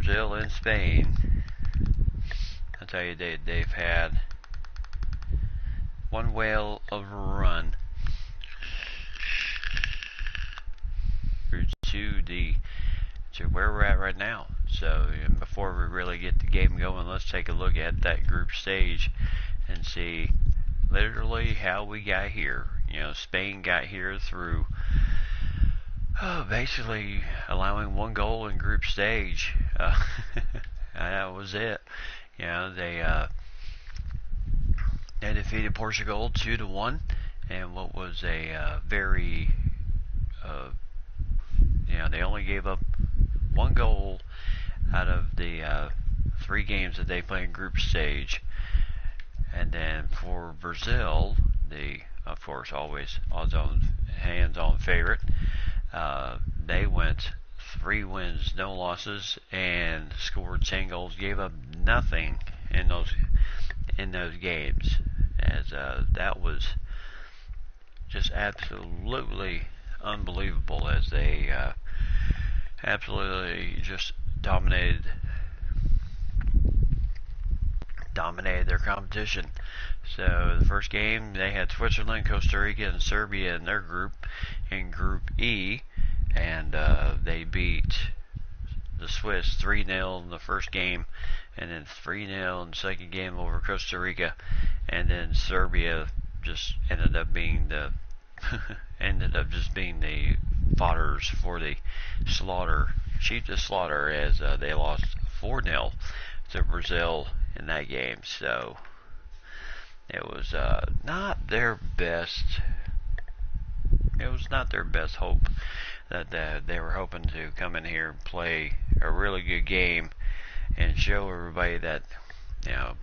Brazil and Spain. I'll tell you, they've had one whale of a run to where we're at right now. So before we really get the game going, let's take a look at that group stage and see literally how we got here. You know, Spain got here through basically allowing one goal in group stage. That was it. You know, they defeated Portugal 2-1, and what was a very they only gave up one goal out of the 3 games that they played in group stage. And then for Brazil, of course always hands-on favorite, they went 3 wins, no losses, and scored 10 goals, gave up nothing in those games, as that was just absolutely unbelievable, as they absolutely just dominated their competition. So the first game, they had Switzerland, Costa Rica, and Serbia in their group, in Group E, and they beat the Swiss 3-0 in the first game, and then 3-0 in the second game over Costa Rica, and then Serbia just ended up being the fodders for the cheapest slaughter, as they lost 4-0 to Brazil in that game. So it was not their best. It was not their best hope that they were hoping to come in here and play a really good game and show everybody that, you know,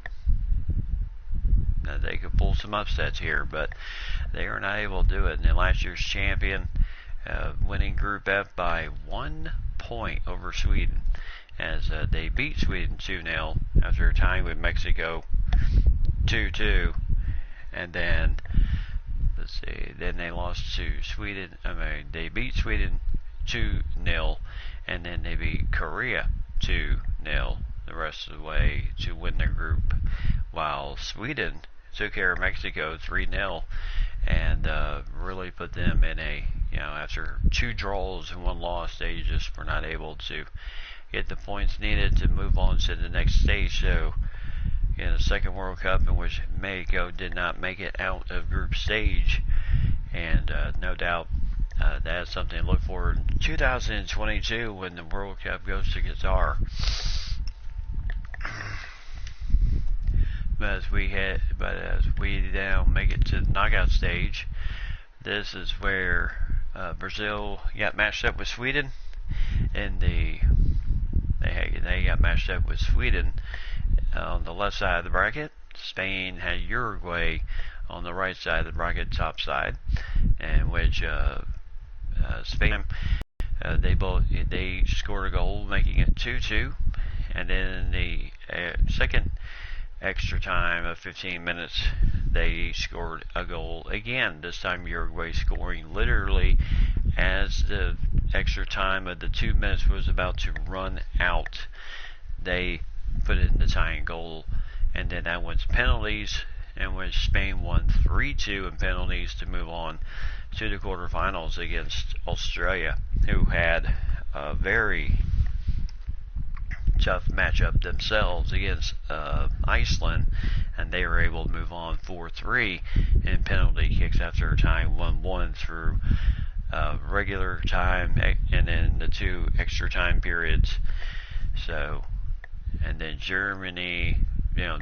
that they could pull some upsets here, but they were not able to do it. And then last year's champion, winning Group F by 1 point over Sweden, as they beat Sweden 2-0 after tying with Mexico 2-2, and then then they lost to Sweden. They beat Sweden 2-0, and then they beat Korea 2-0 the rest of the way to win their group, while Sweden took care of Mexico 3-0 and really put them in a, after 2 draws and 1 loss, they just were not able to get the points needed to move on to the next stage. So in the second World Cup, in which Mexico did not make it out of group stage, and no doubt that's something to look forward in 2022 when the World Cup goes to Qatar. But as we now make it to the knockout stage, this is where Brazil got matched up with Sweden, and they got matched up with Sweden on the left side of the bracket. Spain had Uruguay on the right side of the bracket, top side, in which Spain they scored a goal, making it 2-2, and then in the second extra time of 15 minutes, they scored a goal again. This time Uruguay scoring literally as the extra time of the 2 minutes was about to run out. They put in the tying goal, and then that went to penalties, in which Spain won 3-2 in penalties to move on to the quarterfinals against Australia, who had a very tough matchup themselves against Iceland, and they were able to move on 4-3 in penalty kicks after tying 1-1 through regular time and then the 2 extra time periods. So, and then Germany,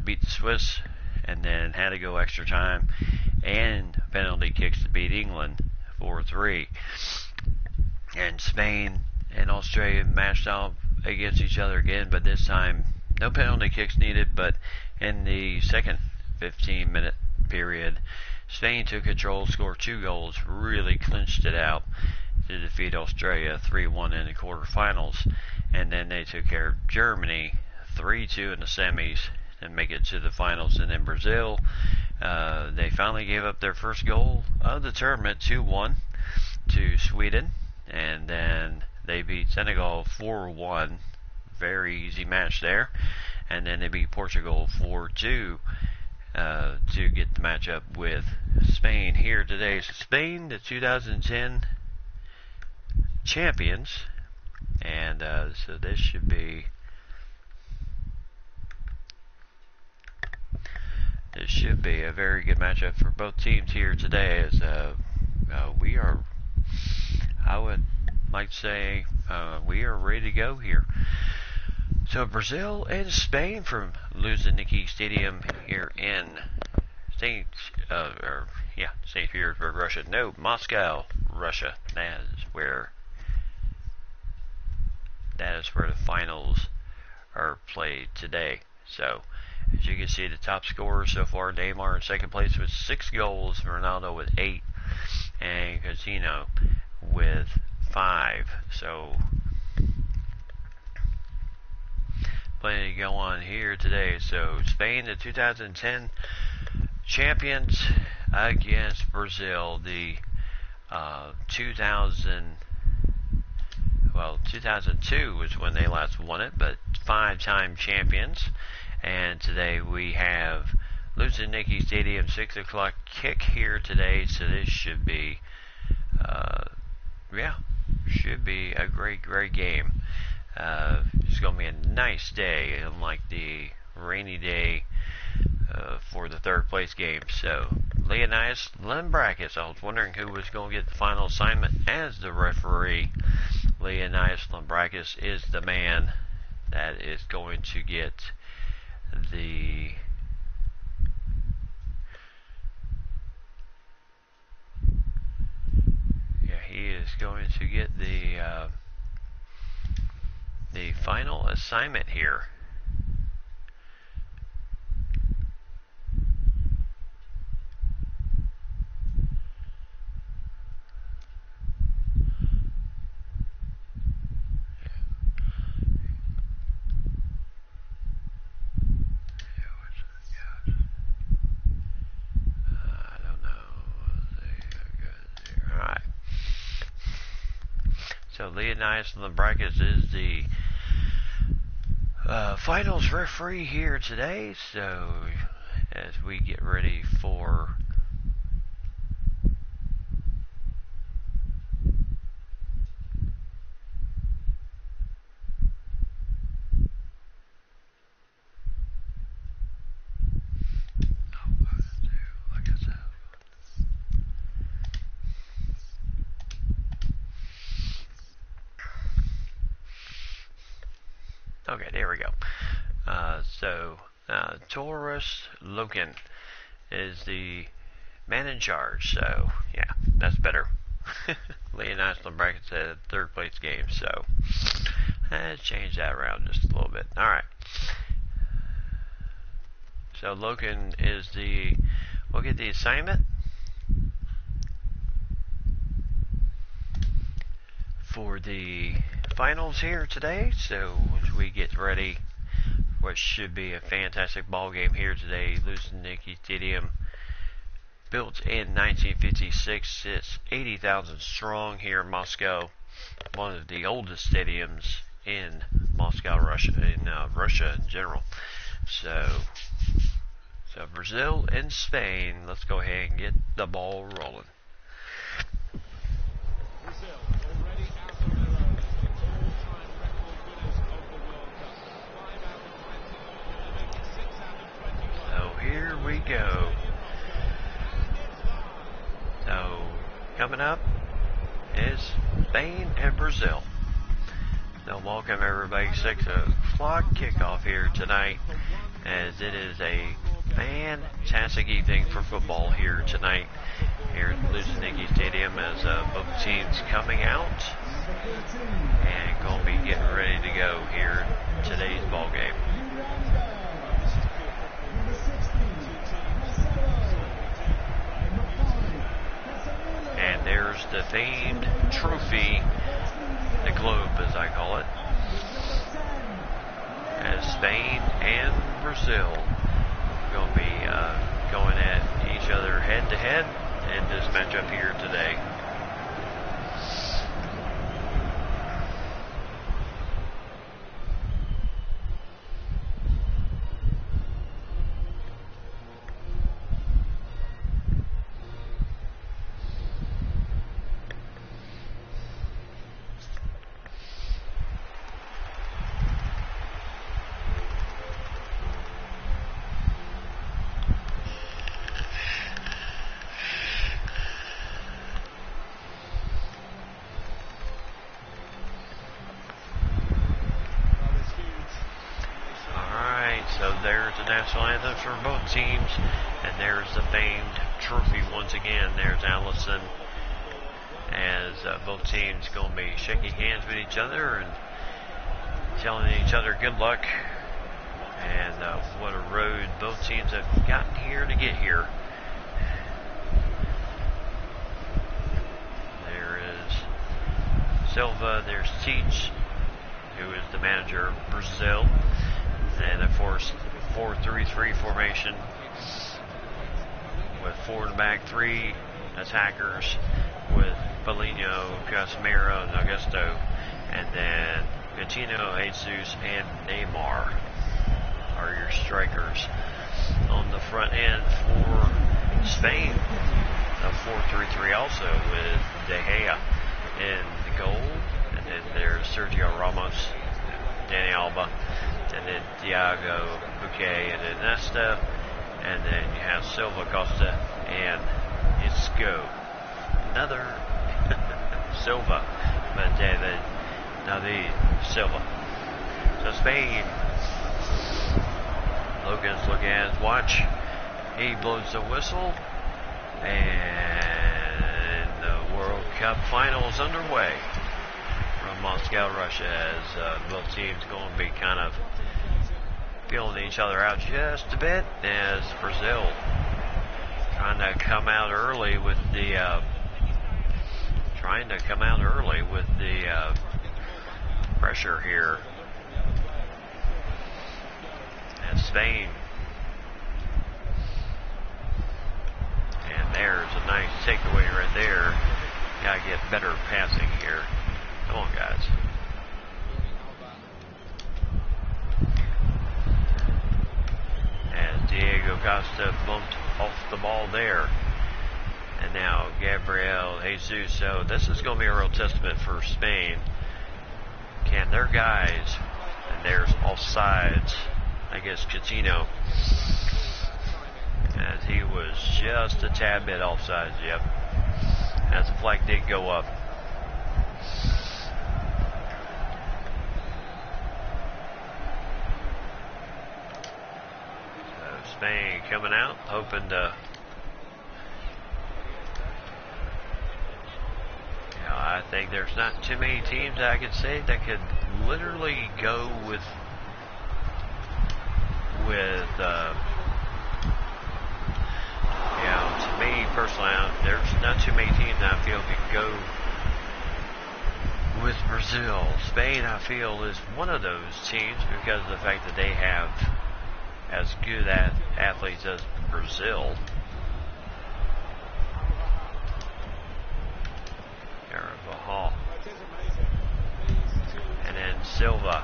beat the Swiss, and then had to go extra time and penalty kicks to beat England 4-3. And Spain and Australia matched up against each other again, but this time no penalty kicks needed. But in the second 15-minute period, Spain took control, scored 2 goals, really clinched it out to defeat Australia 3-1 in the quarterfinals, and then they took care of Germany 3-2 in the semis and make it to the finals. And then Brazil, they finally gave up their first goal of the tournament, 2-1 to Sweden, and then they beat Senegal 4-1 very easy match there. And then they beat Portugal 4-2 to get the matchup with Spain here today. So Spain, the 2010 champions, and so this should be a very good matchup for both teams here today. As we are, I would like to say, we are ready to go here. So Brazil and Spain from Luzhniki Stadium here in St. Petersburg, Russia. No, Moscow, Russia. That is where the finals are played today. So as you can see, the top scorer so far, Neymar in second place with 6 goals, Ronaldo with 8, and Coutinho with 5. So plenty to go on here today. So Spain, the 2010 champions, against Brazil, the 2002 was when they last won it, but 5-time champions. And today we have Luzhniki Stadium, 6 o'clock kick here today. So this should be a great game. It's going to be a nice day, unlike the rainy day for the third place game. So Leonidas Lambrakis, I was wondering who was going to get the final assignment as the referee. Leonidas Lambrakis is the man that is going to get the he is going to get the final assignment here. So Leonidas Lambrakis is the finals referee here today. So as we get ready for okay, there we go. Taurus Loken is the man in charge. So, yeah, that's better. Leonidas Lambrakis had third place game. So, let's change that around just a little bit. Alright. So, Loken is we'll get the assignment for the finals here today. So as we get ready, what should be a fantastic ball game here today. Luzhniki Stadium, built in 1956, it's 80,000 strong here in Moscow. One of the oldest stadiums in Moscow, Russia, Russia in general. So Brazil and Spain. Let's go ahead and get the ball rolling. Here we go. So, coming up is Spain and Brazil. So, welcome everybody. 6 o'clock kickoff here tonight, as it is a fantastic evening for football here tonight here at Luzhniki Stadium, as both teams coming out and going to be getting ready to go here in today's ball game. And there's the famed trophy, the globe as I call it, as Spain and Brazil are going to be going at each other head to head in this matchup here today. So there's the national anthems for both teams, and there's the famed trophy once again. There's Allison, as both teams going to be shaking hands with each other and telling each other good luck. And what a road both teams have gotten here to get here. There is Silva, there's Teach, who is the manager of Brazil. And of course, 4-3-3 formation with 4 in the back, 3 attackers with Paulinho, Casemiro, and Augusto, and then Coutinho, Jesus, and Neymar are your strikers. On the front end for Spain, a 4-3-3 also with De Gea in the goal, and then there's Sergio Ramos, Dani Alba, and then Thiago, Bouquet, and Iniesta, and then you have Silva, Costa, and Isco. Another Silva, but David Silva. So Spain, Logan's looking at his watch. He blows the whistle, and the World Cup final is underway from Moscow, Russia, as both teams going to be kind of feeling each other out just a bit, as Brazil trying to come out early with the pressure here. And Spain, and there's a nice takeaway right there. Gotta get better passing here. Come on, guys. As Diego Costa bumped off the ball there. And now Gabriel Jesus. So this is going to be a real testament for Spain. Can their guys, and there's offsides, I guess Coutinho, as he was just a tad bit offsides, yep. As the flag did go up. So Spain coming out, hoping to, I think there's not too many teams I could say that could literally go with to me personally, there's not too many teams that I feel could go with Brazil. Spain, I feel, is one of those teams because of the fact that they have as good athletes as Brazil. Hall. And then Silva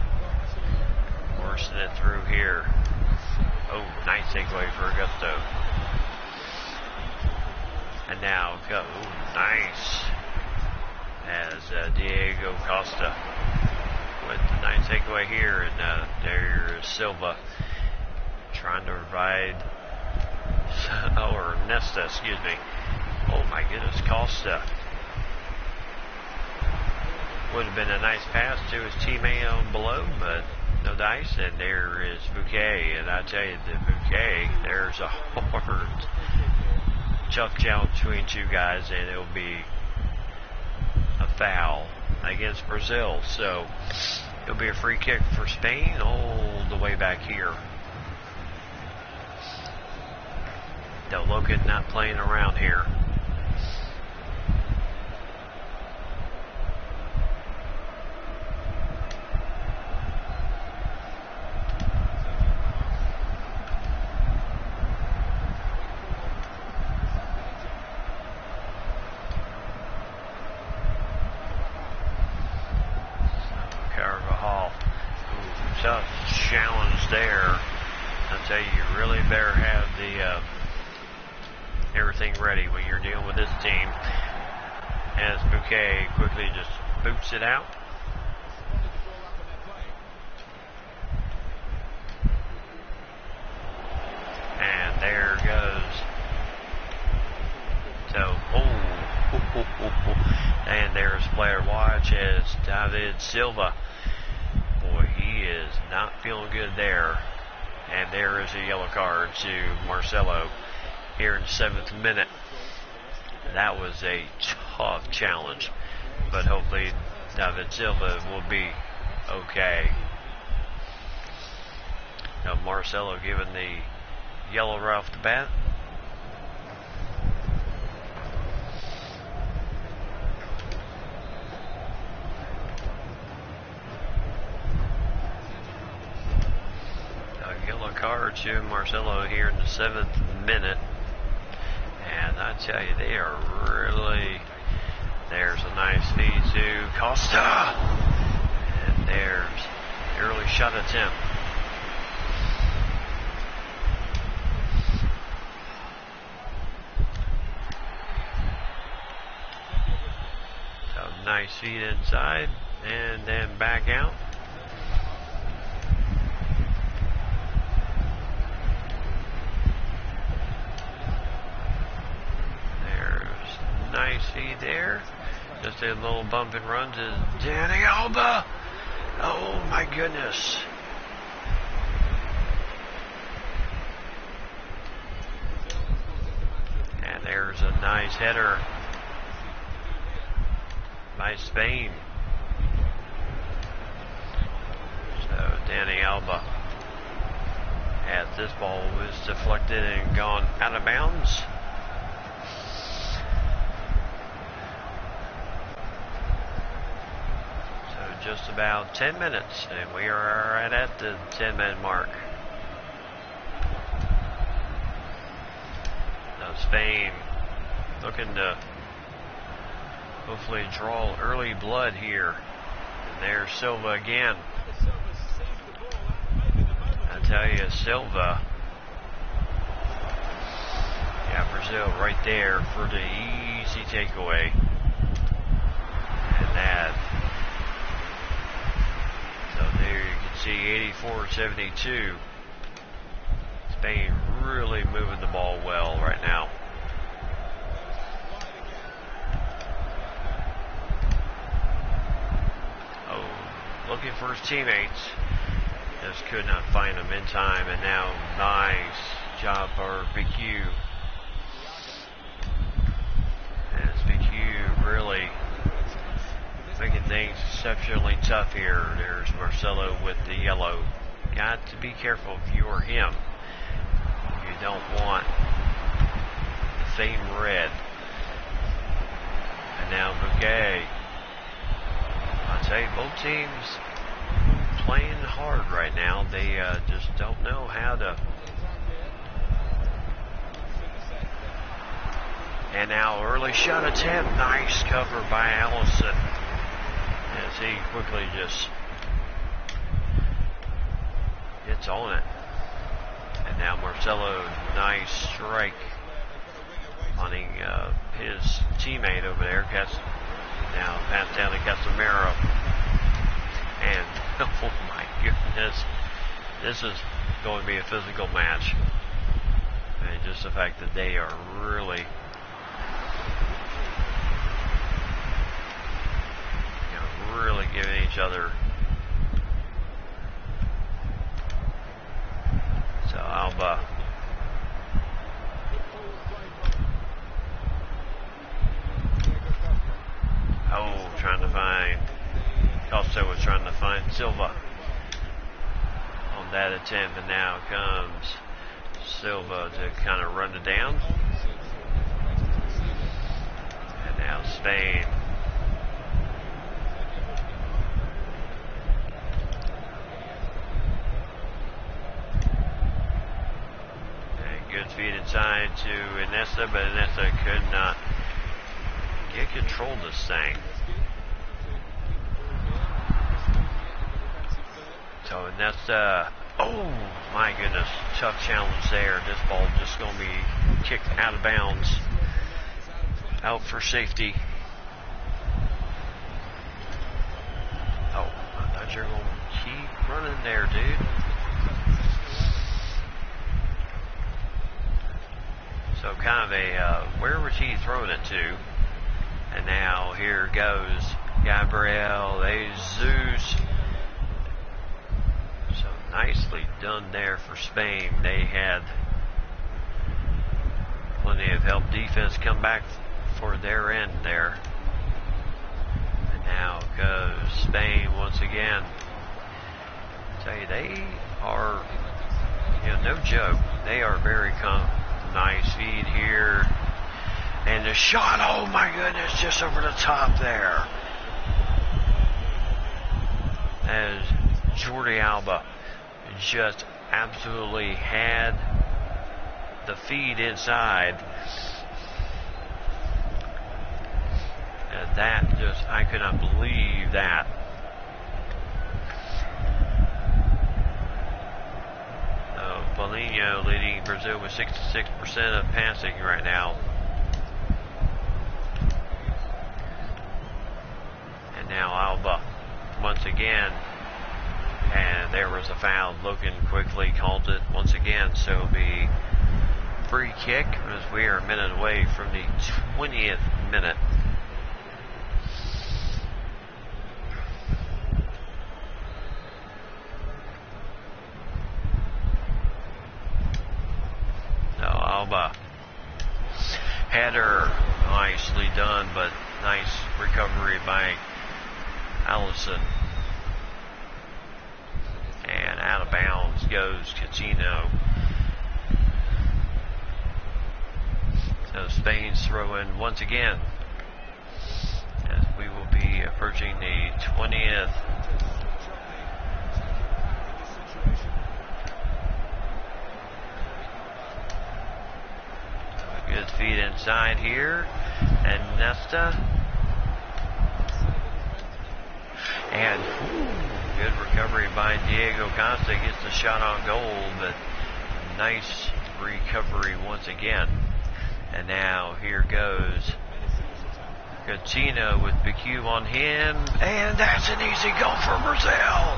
forcing it through here. Oh, nice takeaway for Augusto. And now, nice, as Diego Costa with a nice takeaway here. And there's Silva trying to provide, or Nesta, excuse me. Oh my goodness, Costa. Would have been a nice pass to his teammate on below, but no dice. And there is Bouquet, and I tell you, the Bouquet, there's a hard, tough challenge between two guys, and it'll be a foul against Brazil. So it'll be a free kick for Spain all the way back here. Del Logan not playing around here. Tough challenge there. I tell you, you really better have the everything ready when you're dealing with this team. As Bouquet quickly just boots it out. And there goes. So, and there's player watch as David Silva. Boy, he is not feeling good there And there is a yellow card to Marcelo here in the 7th minute. That was a tough challenge, but hopefully David Silva will be okay. Now Marcelo given the yellow right off the bat. A yellow card to Marcelo here in the 7th minute. And I tell you, they are really... There's a nice feed to Costa. And there's the early shot attempt. So nice feed inside and then back out. There's nice feed there. Just a little bump and run to Danny Alba. Oh my goodness. And there's a nice header by Spain. So Danny Alba, as this ball was deflected and gone out of bounds. Just about 10 minutes, and we are right at the 10-minute mark. Now Spain looking to hopefully draw early blood here. And there's Silva again. I tell you, Silva. Yeah, Brazil right there for the easy takeaway. And that. So there you can see 84-72. Spain really moving the ball well right now. Oh, looking for his teammates. Just could not find them in time, and now nice job for BQ. And it's BQ really making things exceptionally tough here. There's Marcelo with the yellow. Got to be careful if you're him. You don't want the same red. And now Bouquet. I'll tell you, both teams playing hard right now. They just don't know how to. And now early shot attempt. Nice cover by Allison. As he quickly just gets on it. And now Marcelo, nice strike on his teammate over there. Now pass down to Casemiro. And, oh my goodness, this is going to be a physical match. And just the fact that they are really... really giving each other. So Alba. Oh, trying to find. Costa was trying to find Silva on that attempt, and now comes Silva to kind of run it down. And now Spain. Feed inside to Inesta, but Inesta could not get control of this thing. So Inesta, oh my goodness, tough challenge there. This ball just going to be kicked out of bounds, out for safety. Oh, I thought you were going to keep running there, dude. So kind of a, where was he throwing it to? And now here goes Gabriel Jesus. So nicely done there for Spain. They had plenty of help defense come back for their end there. And now goes Spain once again. I tell you, they are, no joke. They are very nice feed here. And the shot, oh my goodness, just over the top there. As Jordi Alba just absolutely had the feed inside. And that just, I could not believe that. Paulinho leading Brazil with 66% of passing right now. And now Alba once again. And there was a foul. Logan quickly called it once again. So it'll be free kick as we are a minute away from the 20th minute. So Alba. Header. Nicely done, but nice recovery by Allison. And out of bounds goes Coutinho. So Spain's throwing once again as we will be approaching the 20th. A good feed inside here. And Nesta. And good recovery by Diego Costa. Gets the shot on goal, but nice recovery once again. And now here goes Coutinho with BQ on him. And that's an easy goal for Brazil.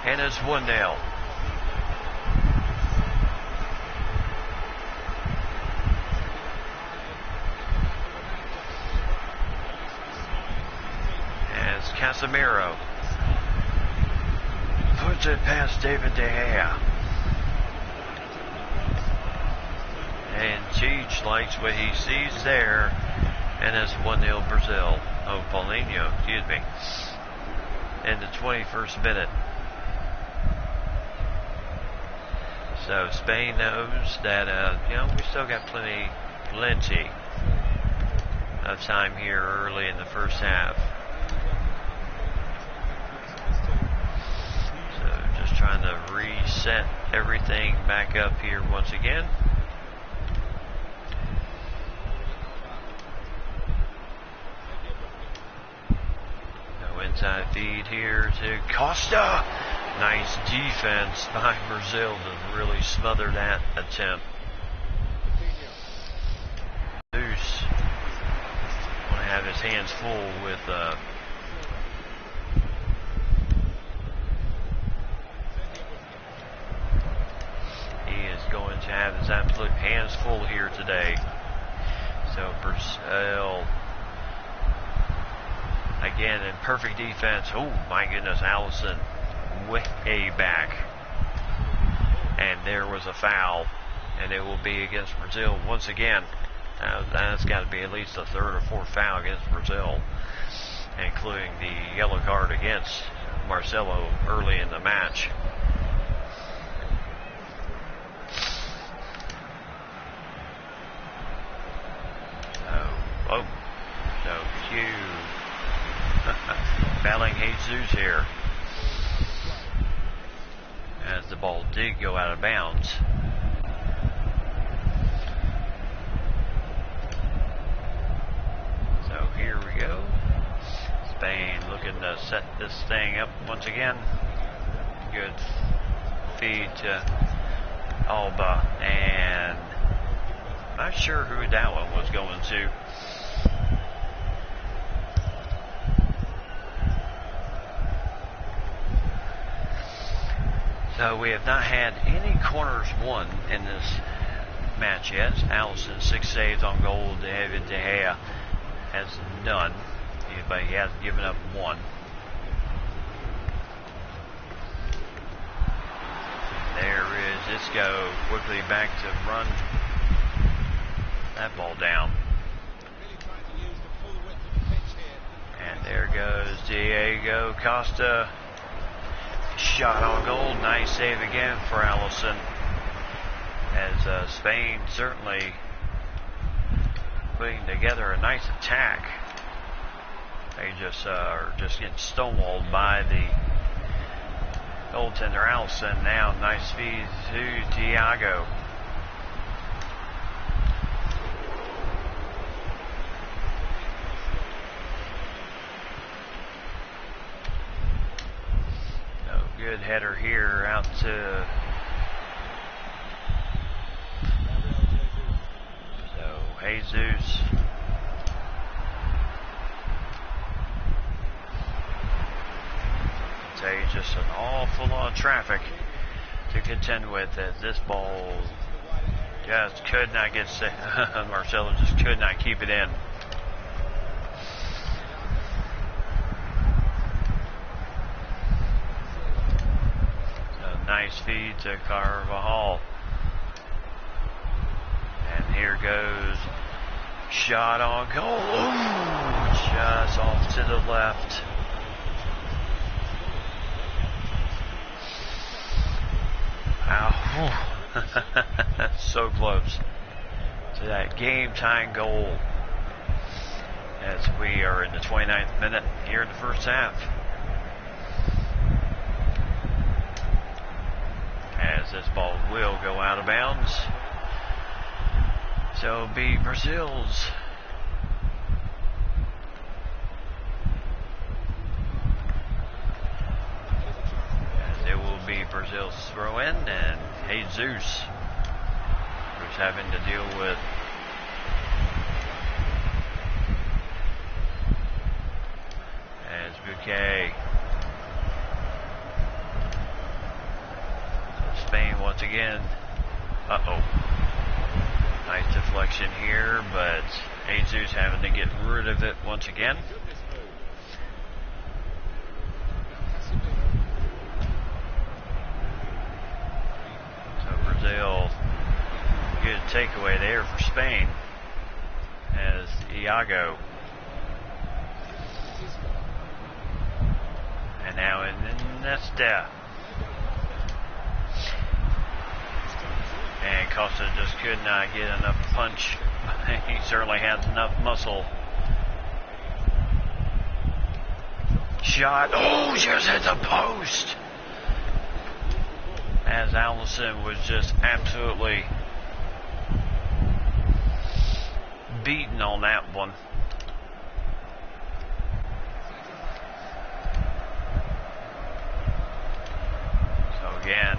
And it's 1-0. Casemiro puts it past David De Gea. And Cheech likes what he sees there. And it's 1-0 Brazil. Oh, Paulinho, excuse me. In the 21st minute. So Spain knows that, we still got plenty of time here early in the first half. Trying to reset everything back up here once again. No inside feed here to Costa. Nice defense by Brazil to really smother that attempt. Zeus want to have his hands full with going to have his absolute hands full here today. So Brazil again in perfect defense. Oh my goodness, Allison way back. And there was a foul, and it will be against Brazil once again. That's got to be at least the third or fourth foul against Brazil, including the yellow card against Marcelo early in the match. Oh, so cute. Fouling Jesus here. As the ball did go out of bounds. So here we go. Spain looking to set this thing up once again. Good feed to Alba. And not sure who that one was going to. So we have not had any corners won in this match yet. Allison 6 saves on goal. David De Gea has none, but he has given up one. Isco quickly back to run that ball down. And there goes Diego Costa. Shot on goal. Nice save again for Allison. As Spain certainly putting together a nice attack. They just are just getting stonewalled by the goaltender Allison. Now nice feed to Diego. No good header here out to Jesus. Tell you, just an awful lot of traffic to contend with as this ball just could not get set. Marcelo just could not keep it in. A nice feed to Carvajal. And here goes shot on goal. Ooh, just off to the left. Ow. So close to that game-tying goal as we are in the 29th minute here in the first half. As this ball will go out of bounds. So it'll be Brazil's. And it will be Brazil's throw in, and Jesus, who's having to deal with as Bouquet. So Spain once again. Nice deflection here, but Jesus having to get rid of it once again. So Brazil, good takeaway there for Spain as Iago. And now in Nesta. And Costa just could not get enough punch. He certainly has enough muscle. Shot. Oh, just hit the post. As Allison was just absolutely beaten on that one. So again,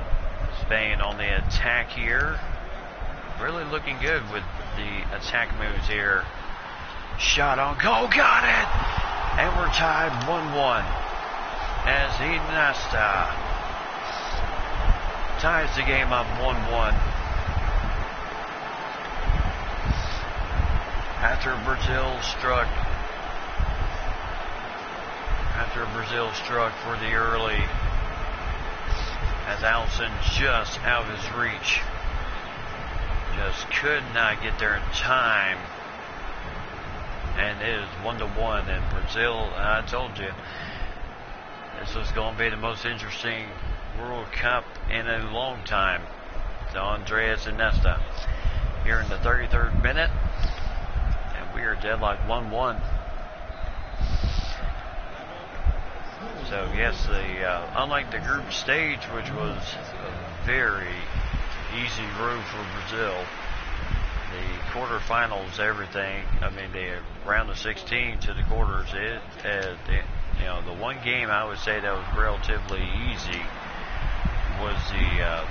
Spain on the attack here. Really looking good with the attack moves here. Shot on goal, got it! And we're tied 1-1 as Iniesta ties the game up 1-1. After Brazil struck for the early, as Allison just out of his reach. Just could not get there in time. And it is 1-1. And Brazil, I told you, this was going to be the most interesting World Cup in a long time. So Andreas Iniesta here in the 33rd minute. And we are deadlocked 1-1. So yes, unlike the group stage, which was a very easy road for Brazil, the quarterfinals, everything. I mean, the round of 16 to the quarters. The one game I would say that was relatively easy was the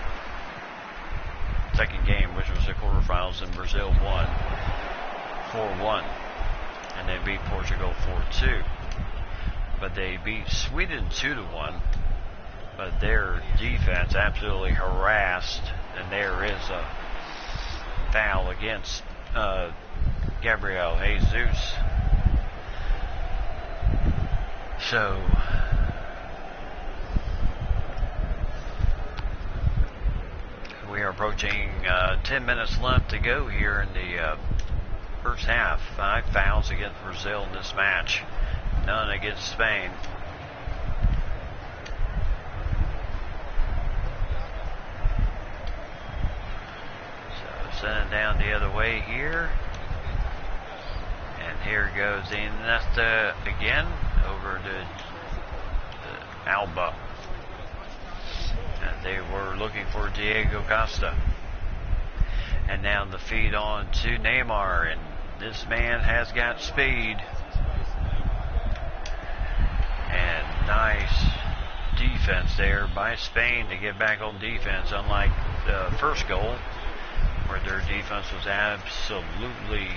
second game, which was the quarterfinals, and Brazil won 4-1, and they beat Portugal 4-2. But they beat Sweden 2-1. But their defense absolutely harassed, and there is a foul against Gabriel Jesus. So we approaching 10 minutes left to go here in the first half. 5 fouls against Brazil in this match. None against Spain. So send it down the other way here. And here goes Iniesta again over to Alba. And they were looking for Diego Costa. And now the feed on to Neymar. And this man has got speed. And nice defense there by Spain to get back on defense, unlike the first goal, where their defense was absolutely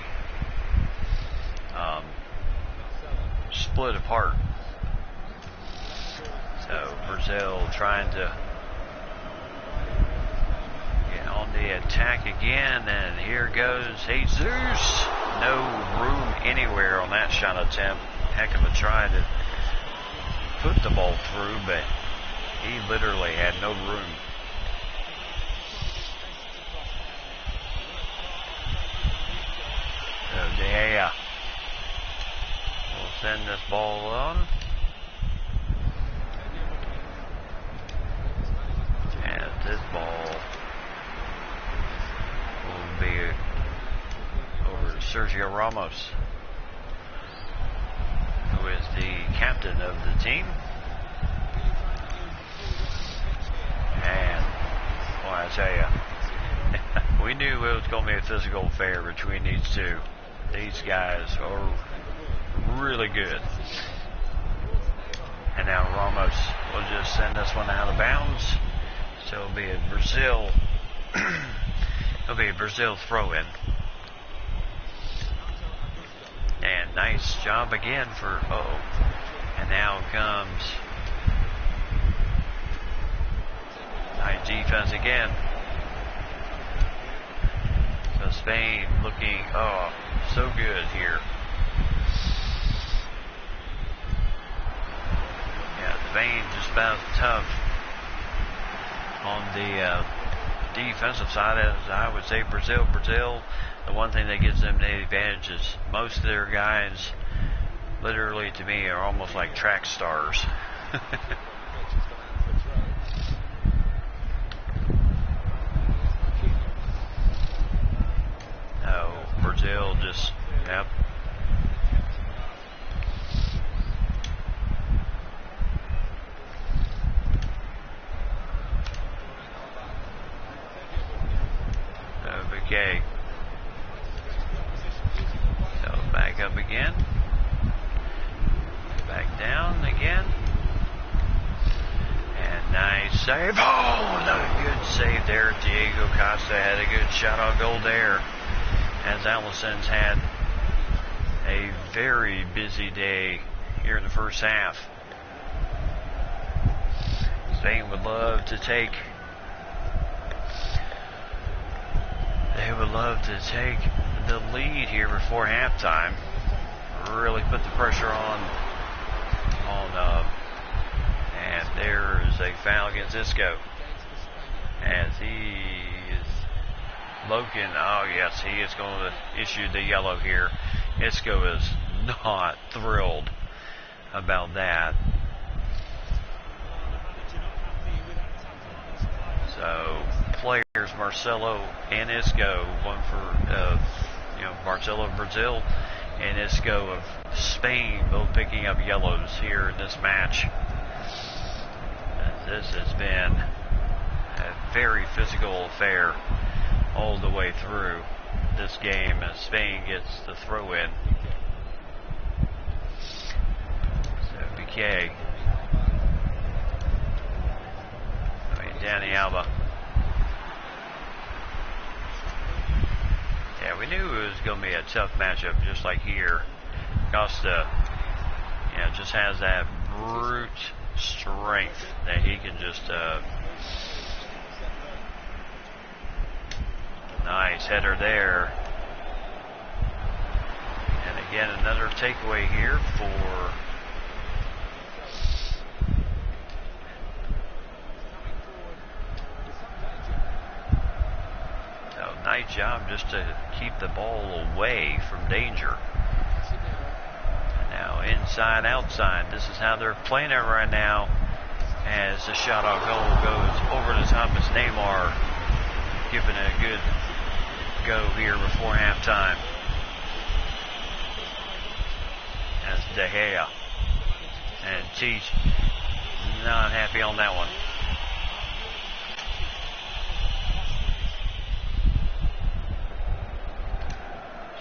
split apart. So Brazil trying to get on the attack again, and here goes Jesus. No room anywhere on that shot attempt. Heck of a try to put the ball through, but he literally had no room. So De Gea will send this ball on. And this ball will be over to Sergio Ramos, who is the captain of the team. And, well, I tell you, we knew it was going to be a physical affair between these two. These guys are really good. And now Ramos will just send this one out of bounds. So it'll be a Brazil, throw-in. And nice job again for, and now comes nice defense again. So Spain looking, so good here. Yeah, Spain just about tough on the defensive side, as I would say. Brazil, the one thing that gives them the advantage is most of their guys, literally to me, are almost like track stars. Brazil just, yep. Okay. So back up again. Back down again. And nice save. Oh, another good save there. Diego Costa had a good shot on goal there, as Allison's had a very busy day here in the first half. Spain would love to take, the lead here before halftime. Really put the pressure on, and there is a foul against Isco, as he is Logan. Oh yes, he is going to issue the yellow here. Isco is not thrilled about that. So players Marcelo and Isco, one for Marcelo of Brazil and Isco of Spain, both picking up yellows here in this match. This has been a very physical affair all the way through this game, as Spain gets the throw in. So BK, Dani Alba. Yeah, we knew it was going to be a tough matchup, just like here. Costa, just has that brute strength that he can just, nice header there. And again, another takeaway here for great job just to keep the ball away from danger. Now inside, outside. This is how they're playing it right now. As the shot on goal goes over the top of Neymar, giving it a good go here before halftime. As De Gea and Teach not happy on that one.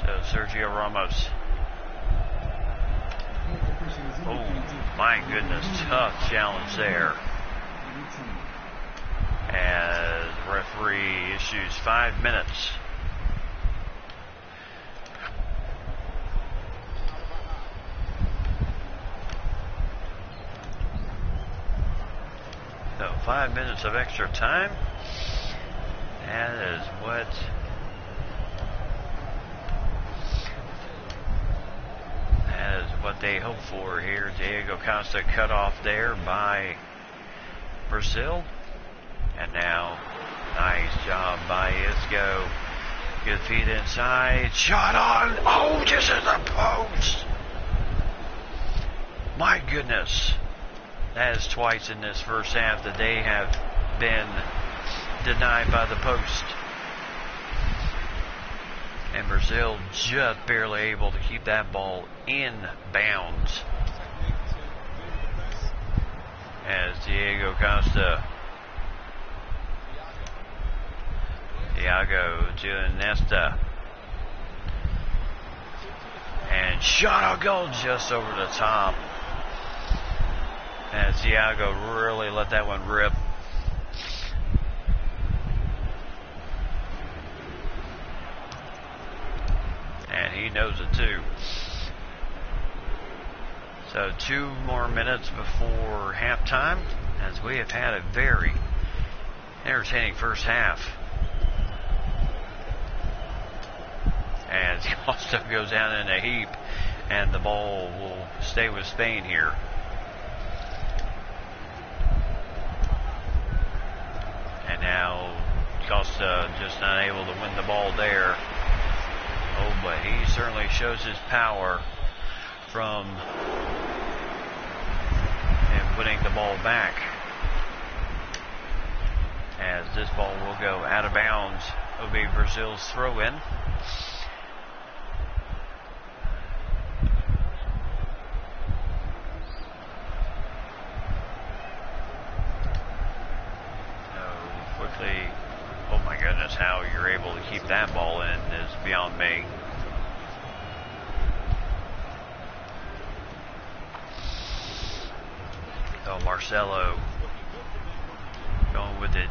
So Sergio Ramos. Oh my goodness, tough challenge there. As referee issues 5 minutes. So 5 minutes of extra time. That is what they hope for here. Diego Costa cut off there by Brazil. And now, nice job by Isco. Good feet inside. Shot on. Oh, just at the post. My goodness. That is twice in this first half that they have been denied by the post. And Brazil just barely able to keep that ball in bounds. As Diego Costa. Thiago to Iniesta. And shot on goal just over the top. And Thiago really let that one rip. And he knows it too. So 2 more minutes before halftime, as we have had a very entertaining first half. As Costa goes down in a heap, and the ball will stay with Spain here. And now Costa just not able to win the ball there. Oh, but he certainly shows his power from him winning the ball back. As this ball will go out of bounds. It'll be Brazil's throw-in. Oh my goodness, how you're able to keep that ball in is beyond me. So Marcelo going with the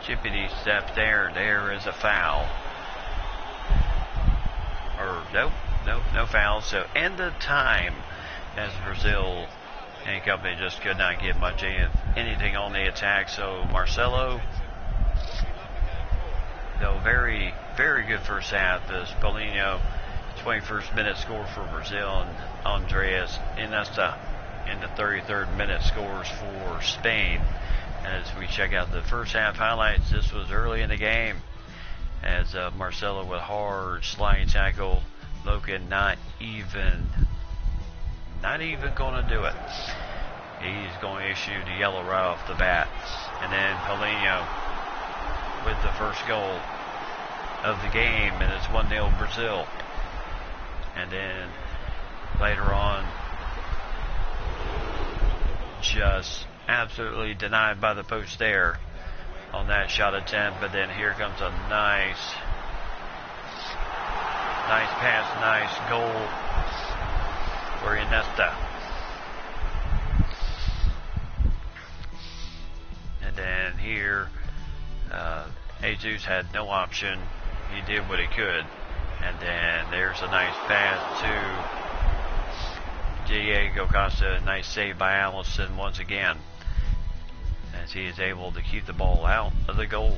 chippity step there. There is a foul. Or no foul. So end of time as Brazil and company just could not get much anything on the attack. So Marcelo. So very, very good first half. As Paulinho, 21st minute score for Brazil, and Andreas Iniesta in the 33rd minute scores for Spain. As we check out the first half highlights, this was early in the game. As Marcelo with hard sliding tackle, Loken not even going to do it. He's going to issue the yellow right off the bat, and then Paulinho with the first goal of the game, and it's 1-0 Brazil. And then later on, just absolutely denied by the post there on that shot attempt. But then here comes a nice pass, nice goal for Iniesta. And then here, Jesus had no option. He did what he could. And then there's a nice pass to Diego Costa. Nice save by Allison once again, as he is able to keep the ball out of the goal.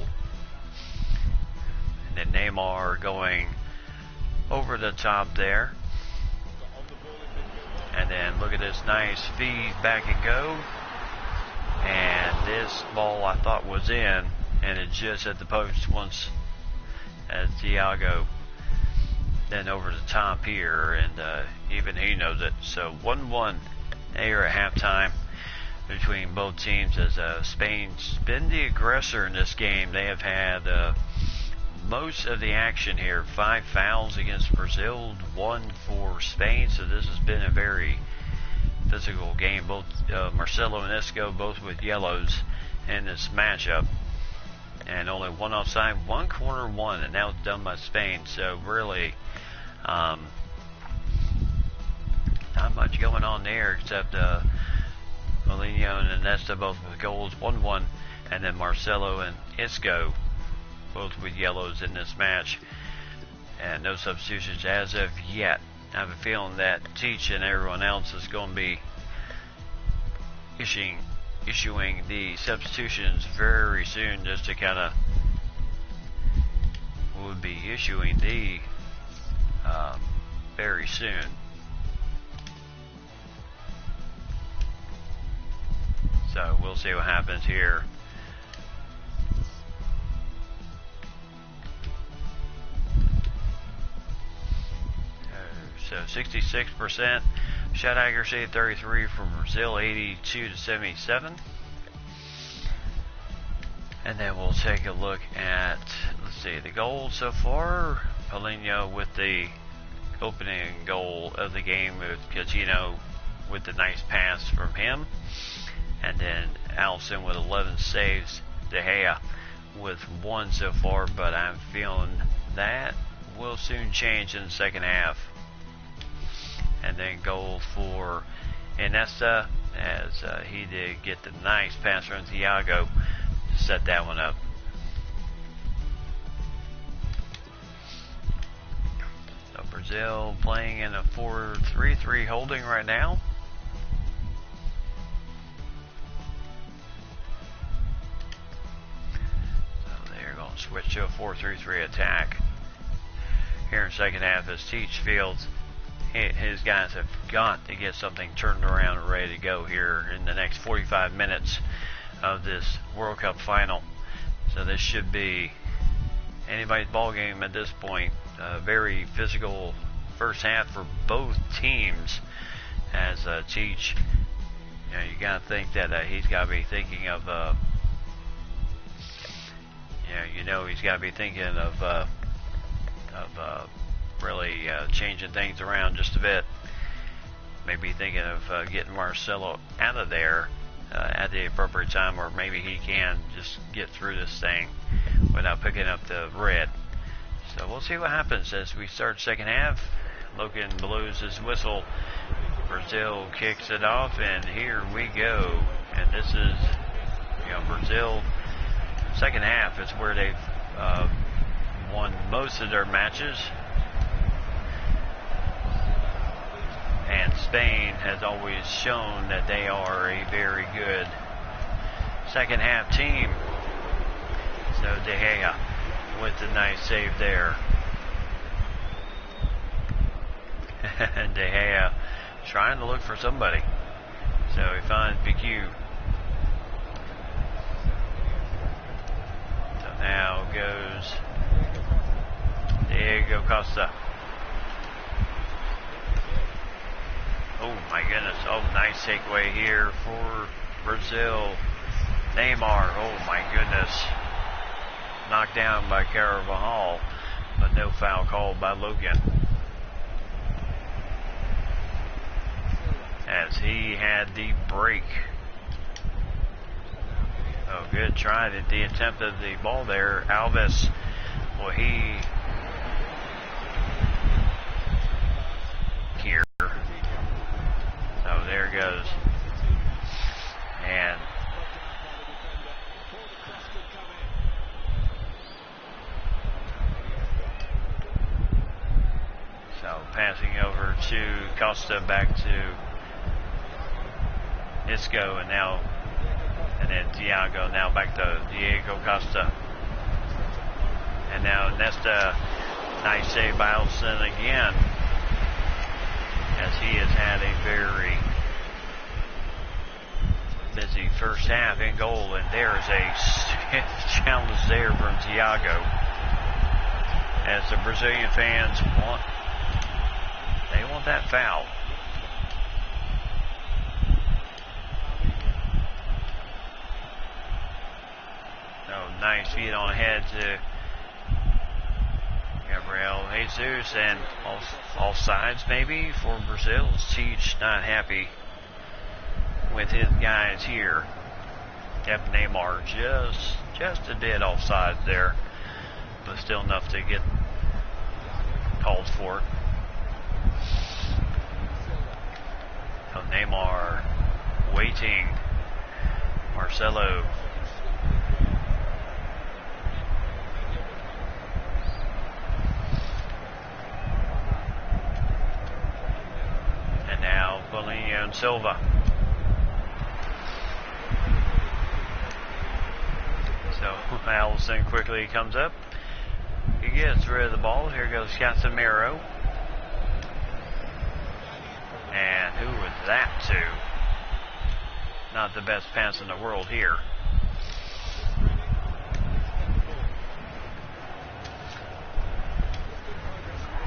And then Neymar going over the top there. And then look at this nice feed, back and go. And this ball I thought was in, and it just hit the post once as Thiago then over the top here, and even he knows it. So 1-1 here at halftime between both teams, as Spain's been the aggressor in this game. They have had most of the action here. 5 fouls against Brazil, 1 for Spain. So this has been a very physical game. Both Marcelo and Isco both with yellows in this matchup. And only 1 offside, 1 corner 1, and that was done by Spain. So really, not much going on there except Molino and Nesta both with goals, 1-1, and then Marcelo and Isco both with yellows in this match, and no substitutions as of yet. I have a feeling that Teach and everyone else is going to be issuing the substitutions very soon, just to kind of would be issuing the very soon. So we'll see what happens here. So 66% shot accuracy, 33 from Brazil, 82 to 77. And then we'll take a look at, let's see, the goals so far. Paulinho with the opening goal of the game, with Coutinho with the nice pass from him. And then Alisson with 11 saves. De Gea with 1 so far, but I'm feeling that will soon change in the second half. And then goal for Iniesta, as he did get the nice pass from Thiago to set that one up. So Brazil playing in a 4-3-3 holding right now. So they're going to switch to a 4-3-3 attack here in the second half, as Teach Fields, his guys have got to get something turned around and ready to go here in the next 45 minutes of this World Cup final. So this should be anybody's ball game at this point. Very physical first half for both teams, as Teach, you got to think that he's got to be thinking of he's got to be thinking of really changing things around just a bit. Maybe thinking of getting Marcelo out of there at the appropriate time, or maybe he can just get through this thing without picking up the red. So we'll see what happens as we start second half. Logan blows his whistle. Brazil kicks it off, and here we go. And this is, Brazil second half is where they've won most of their matches. And Spain has always shown that they are a very good second half team. So De Gea with the nice save there. And De Gea trying to look for somebody. So he finds PQ. So now goes Diego Costa. Oh my goodness. Oh, nice takeaway here for Brazil. Neymar. Oh my goodness. Knocked down by Carvajal, but no foul called by Logan, as he had the break. Oh, good try at the attempt of the ball there. Alves. Well, he here. So there goes. And so passing over to Costa, back to Isco, and then Thiago, now back to Diego Costa. And now Nesta, nice save by Alisson again, as he has had a very busy first half in goal, and there is a challenge there from Thiago. as the Brazilian fans want that foul. Oh, nice feed on ahead to Gabriel Jesus, and all sides maybe for Brazil. Teach not happy with his guys here. Yep, Neymar just a dead offside there, but still enough to get called for it. So Neymar waiting. Marcelo. And now Paulinho and Silva. So Allison quickly comes up. He gets rid of the ball. Here goes Casemiro. And who was that to? Not the best pass in the world here.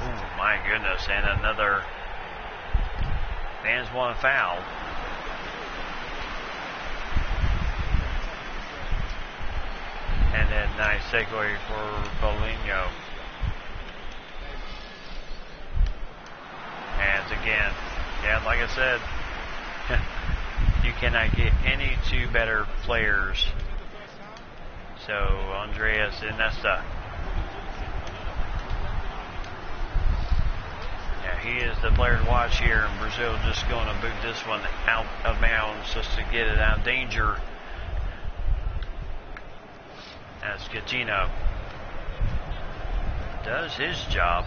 Oh my goodness, and another. Fans want a foul. And then nice takeaway for Paulinho. And again, yeah, like I said, you cannot get any two better players. So Andreas Iniesta. Yeah, he is the player to watch here, and Brazil just going to boot this one out of bounds just to get it out of danger. As Coutinho does his job.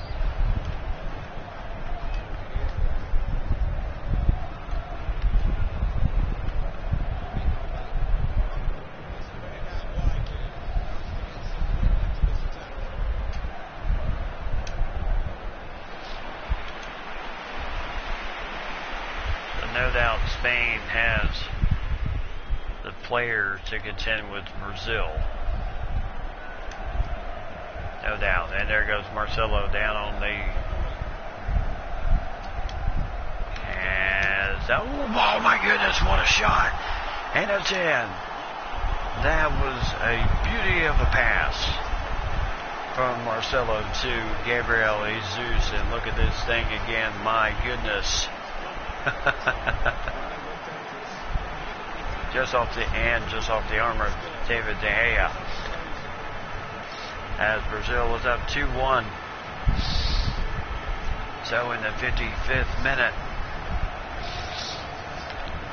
So no doubt Spain has the players to contend with Brazil. No doubt. And there goes Marcelo down on the. Oh my goodness, what a shot. And it's in. That was a beauty of a pass from Marcelo to Gabriel Jesus. And look at this thing again. My goodness. just off the arm of David De Gea. As Brazil was up 2-1. So in the 55th minute,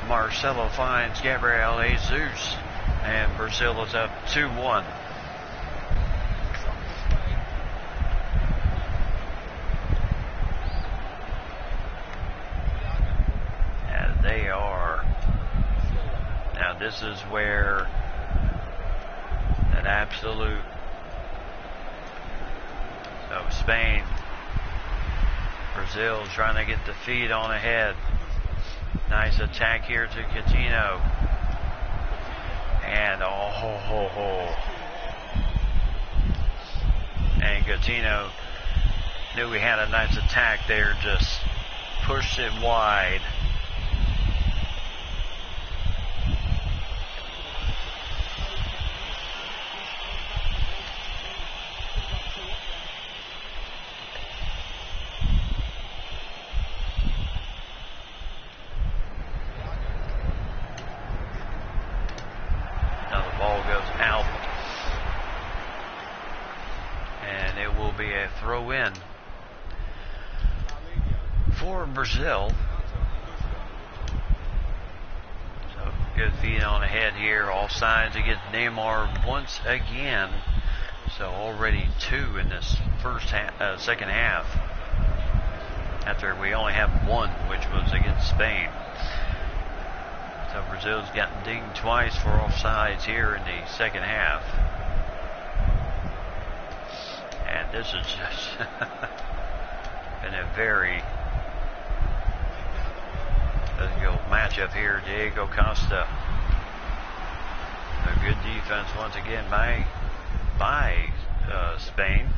Marcelo finds Gabriel Jesus, and Brazil is up 2-1. As they are. Now this is where an absolute. So Spain, Brazil trying to get the feed on ahead. Nice attack here to Coutinho. And and Coutinho knew we had a nice attack there, just pushed it wide. Throw in for Brazil. So good feed on ahead here, all sides against Neymar once again. So already two in this second half. After we only have one, which was against Spain. So Brazil's gotten dinged twice for offsides here in the second half. And this is just been a very difficult matchup here. Diego Costa. A good defense once again by Spain.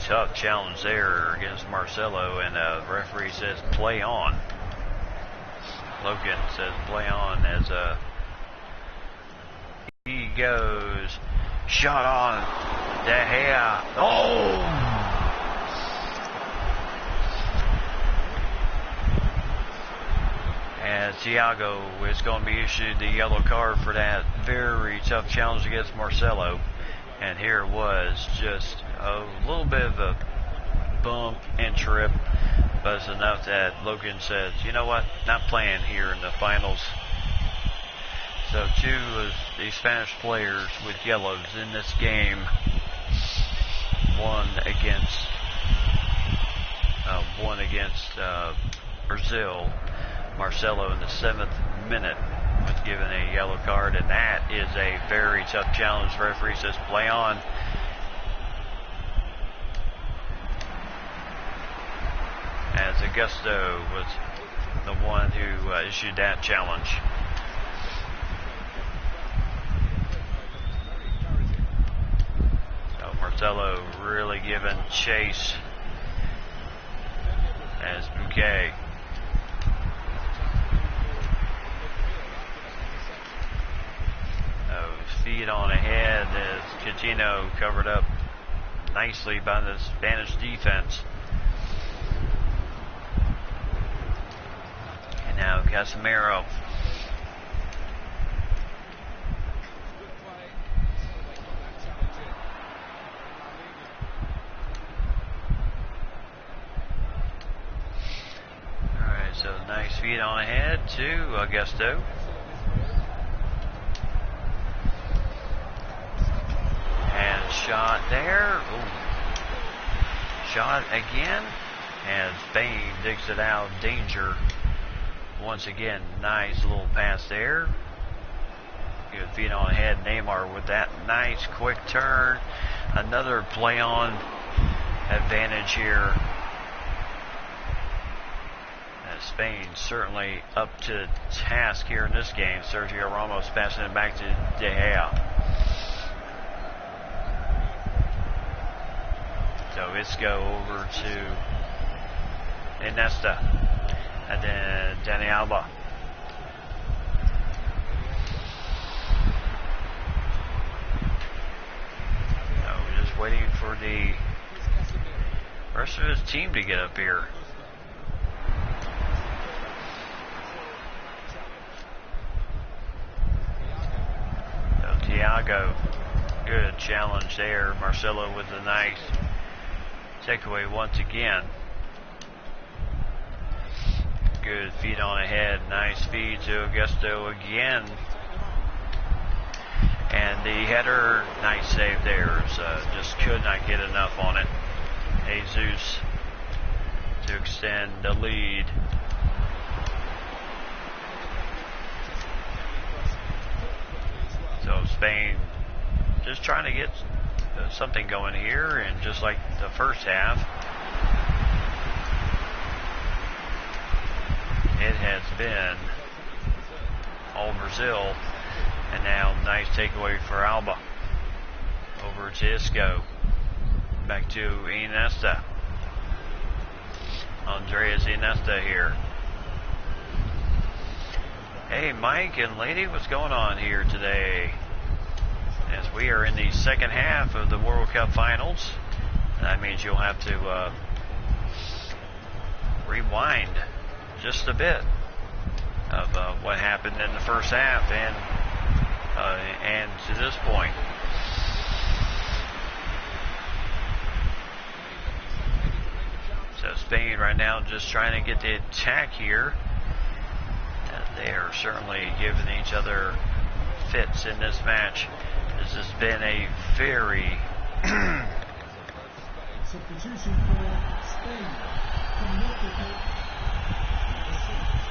tough challenge there against Marcelo, and referee says play on. Logan says play on as he goes. Shot on. De Gea. Oh! As Thiago is going to be issued the yellow card for that very tough challenge against Marcelo. And here it was just a little bit of a bump and trip, but it's enough that Logan says, you know what, not playing here in the finals. So 2 of the Spanish players with yellows in this game. One against Brazil. Marcelo in the 7th minute was given a yellow card, and that is a very tough challenge. The referee says play on. As Augusto was the one who issued that challenge. So Marcelo really giving chase as Bouquet. Feet on ahead as Coutinho covered up nicely by the Spanish defense. And now Casemiro. Alright, so nice feet on ahead to Augusto. And shot there. Ooh. Shot again. And Spain digs it out. Danger. Once again, nice little pass there. Good feet on ahead. Neymar with that nice quick turn. Another play on advantage here. And Spain certainly up to task here in this game. Sergio Ramos passing it back to De Gea. So Isco over to Iniesta, and then Dani Alba. So we're just waiting for the rest of his team to get up here. So Thiago, good challenge there. Marcelo with a nice takeaway once again. Good feet on ahead. Nice feed to Augusto again. And the header, nice save there. Just could not get enough on it. Jesus to extend the lead. So Spain just trying to get something going here, and just like the first half, it has been all Brazil. And now nice takeaway for Alba. Over to Isco. Back to Iniesta. Andreas Iniesta here. Hey Mike and lady, what's going on here today? As we are in the second half of the World Cup Finals. That means you'll have to rewind just a bit of what happened in the first half and to this point. So Spain right now just trying to get the attack here. And they are certainly giving each other fits in this match. This has been a very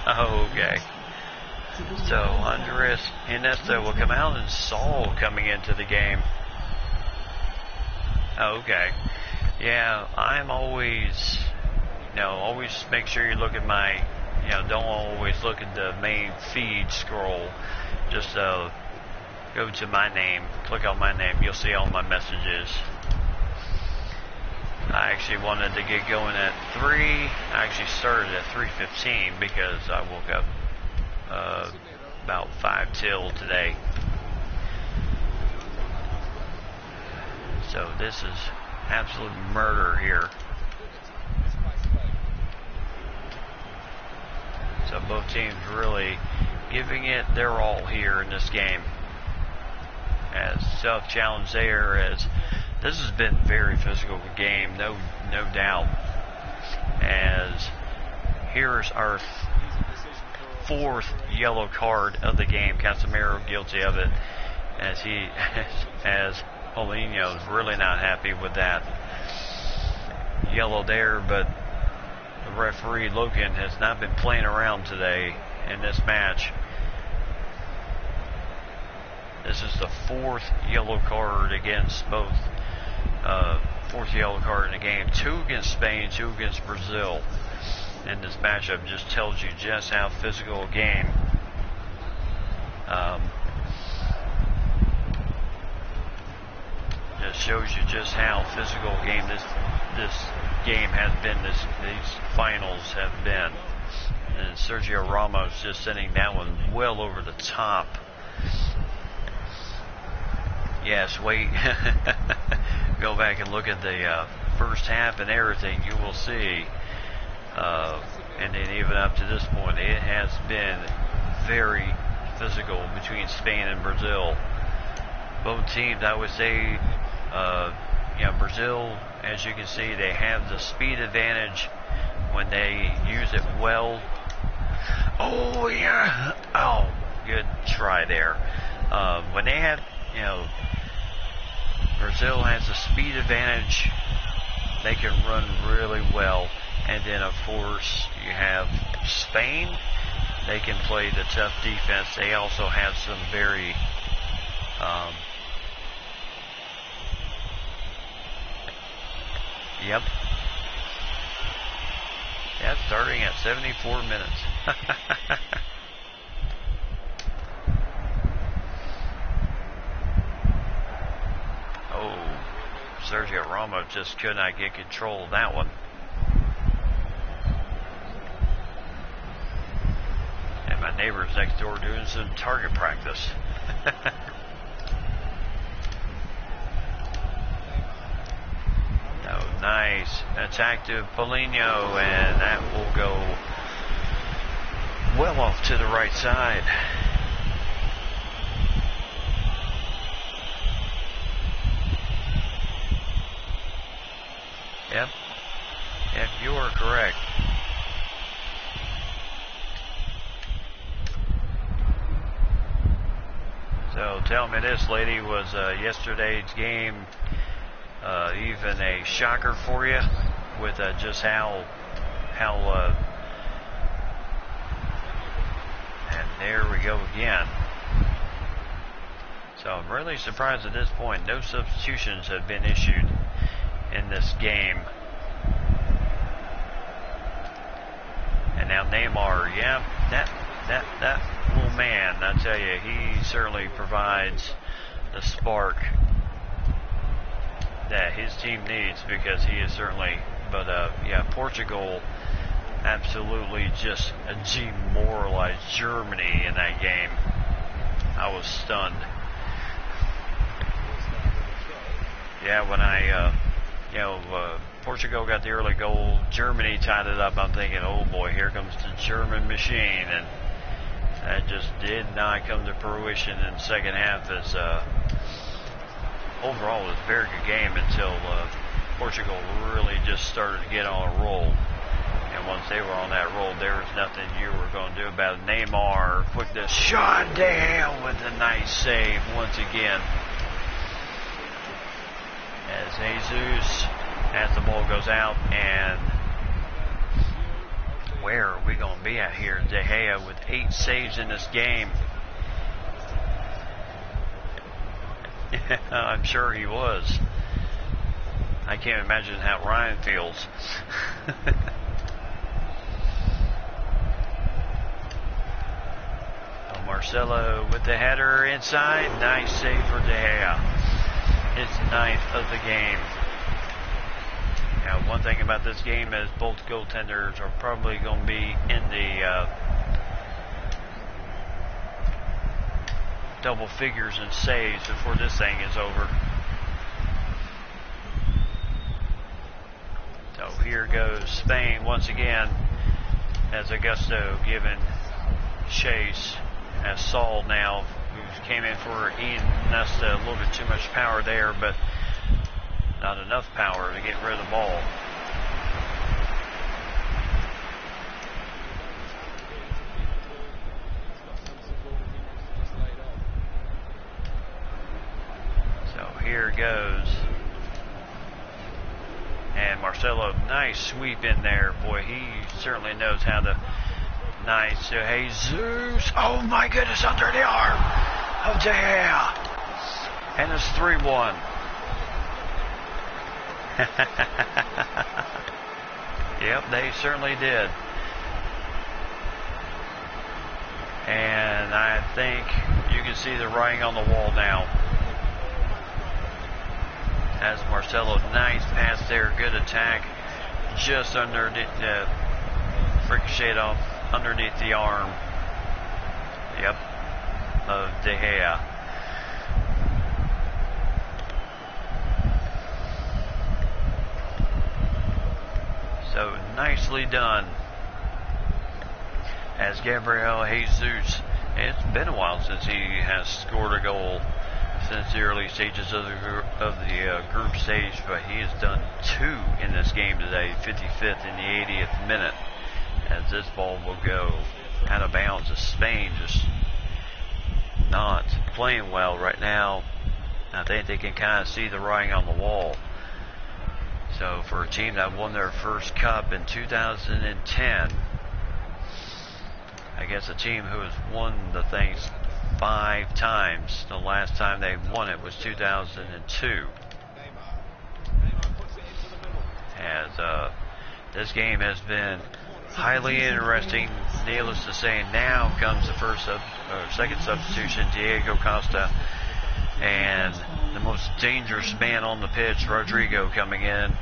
okay. So Andres Iniesta will come out, and Saul coming into the game. Okay. Yeah, I'm always, always make sure you look at my, don't always look at the main feed scroll. Just go to my name, click on my name, you'll see all my messages. I actually wanted to get going at 3. I actually started at 3:15 because I woke up about 5 till today. So this is absolute murder here. So both teams really giving it their all here in this game. As self-challenge there, as this has been a very physical game, no doubt. As here's our 4th yellow card of the game. Casemiro guilty of it, as Paulinho's really not happy with that yellow there, but the referee Logan has not been playing around today in this match. This is the 4th yellow card against both. 4th yellow card in the game. 2 against Spain, 2 against Brazil. And this matchup just tells you just how physical a game. Just shows you just how physical a game this game has been. These finals have been. And Sergio Ramos just sending that one well over the top. Yes, wait. Go back and look at the first half and everything. You will see. And then even up to this point, it has been very physical between Spain and Brazil. Both teams, I would say, Brazil, as you can see, they have the speed advantage when they use it well. Oh, yeah. Oh, good try there. When they have, Brazil has the speed advantage. They can run really well. And then, of course, you have Spain. They can play the tough defense. They also have some very Yep, starting at 74 minutes. Oh, Sergio Ramos just could not get control of that one. And my neighbor's next door doing some target practice. Nice attack to Paulinho, and that will go well off to the right side. Yep, you are correct. So tell me this, lady, was yesterday's game even a shocker for you with just how and there we go again. So I'm really surprised at this point. No substitutions have been issued in this game. And now Neymar, yeah, that little man, I tell you, he certainly provides the spark that his team needs, because he is certainly, but Portugal absolutely just demoralized Germany in that game. I was stunned. Yeah, when Portugal got the early goal, Germany tied it up, I'm thinking, oh boy, here comes the German machine, and that just did not come to fruition in the second half. As overall, it was a very good game until Portugal really just started to get on a roll. And once they were on that roll, there was nothing you were going to do about it. Neymar, quick to shot down with a nice save once again. As Jesus, as the ball goes out, and where are we going to be at here? De Gea with 8 saves in this game. I'm sure he was. I can't imagine how Ryan feels. Marcelo with the header inside. Nice save for De Gea. His 9th of the game. Now, one thing about this game is both goaltenders are probably going to be in the double figures in saves before this thing is over. So here goes Spain once again, as Augusto giving chase, as Saul now, who came in for Ian Nesta, a little bit too much power there, but not enough power to get rid of the ball. So here goes. And Marcelo, nice sweep in there. Boy, he certainly knows how to. Nice to Jesus. Oh my goodness, under the arm of De Gea. And it's 3-1. Yep, they certainly did. And I think you can see the writing on the wall now. As Marcelo, nice pass there, good attack, just underneath the ricocheted off underneath the arm. Yep, of De Gea. So nicely done. As Gabriel Jesus, it's been a while since he has scored a goal since the early stages of the group stage, but he has done 2 in this game today, 55th and the 80th minute, as this ball will go out of bounds. As Spain just not playing well right now. I think they can kind of see the writing on the wall. So for a team that won their first cup in 2010, I guess a team who has won the things 5 times. The last time they won it was 2002. As this game has been highly interesting, needless to say. Now comes the second substitution, Diego Costa, and the most dangerous man on the pitch, Rodrigo, coming in.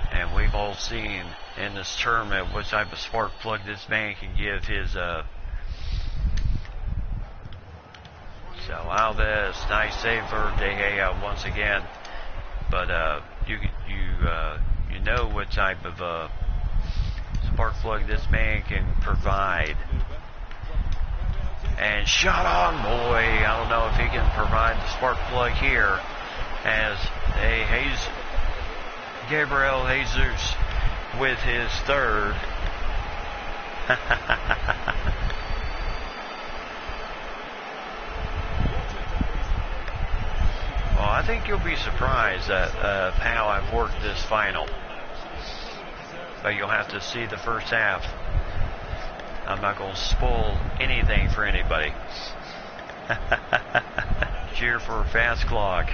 And we've all seen in this tournament what type of spark plug this man can give his. So Alves, nice save for De Gea once again. But you know what type of spark plug this man can provide. And shot on, boy. I don't know if he can provide the spark plug here, as Gabriel Jesus with his third. Well, I think you'll be surprised at how I've worked this final. But you'll have to see the first half. I'm not going to spoil anything for anybody. Cheer for a fast clock.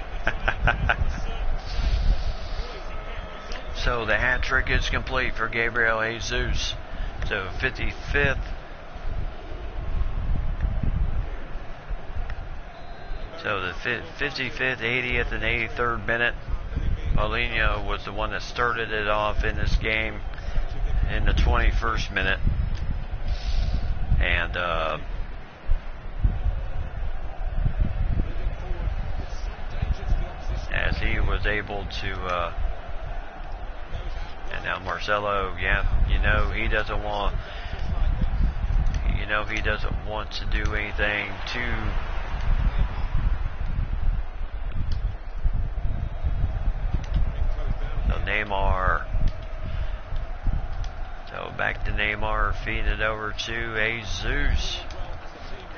So the hat trick is complete for Gabriel Jesus. So 55th. So the 55th, 80th, and 83rd minute. Paulinho was the one that started it off in this game in the 21st minute. And as he was able to and now Marcelo, yeah, he doesn't want to do anything too Neymar. So back to Neymar, feeding it over to Jesus.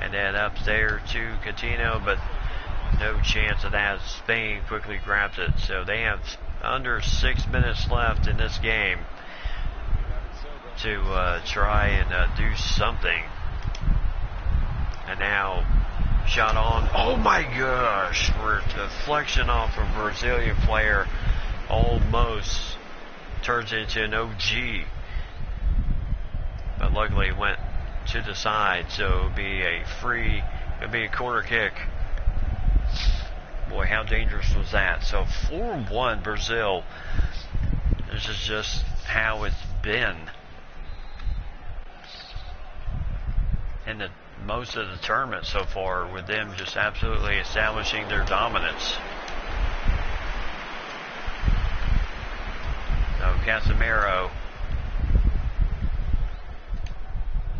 And then up there to Coutinho, but no chance of that. Spain quickly grabs it. So they have under 6 minutes left in this game to try and do something. And now shot on. Oh my gosh! Deflection off a Brazilian player. Almost turns into an OG, but luckily it went to the side, so it'll be a corner kick. Boy, how dangerous was that? So 4-1 Brazil. This is just how it's been in the most of the tournament so far, with them just absolutely establishing their dominance. So Casemiro,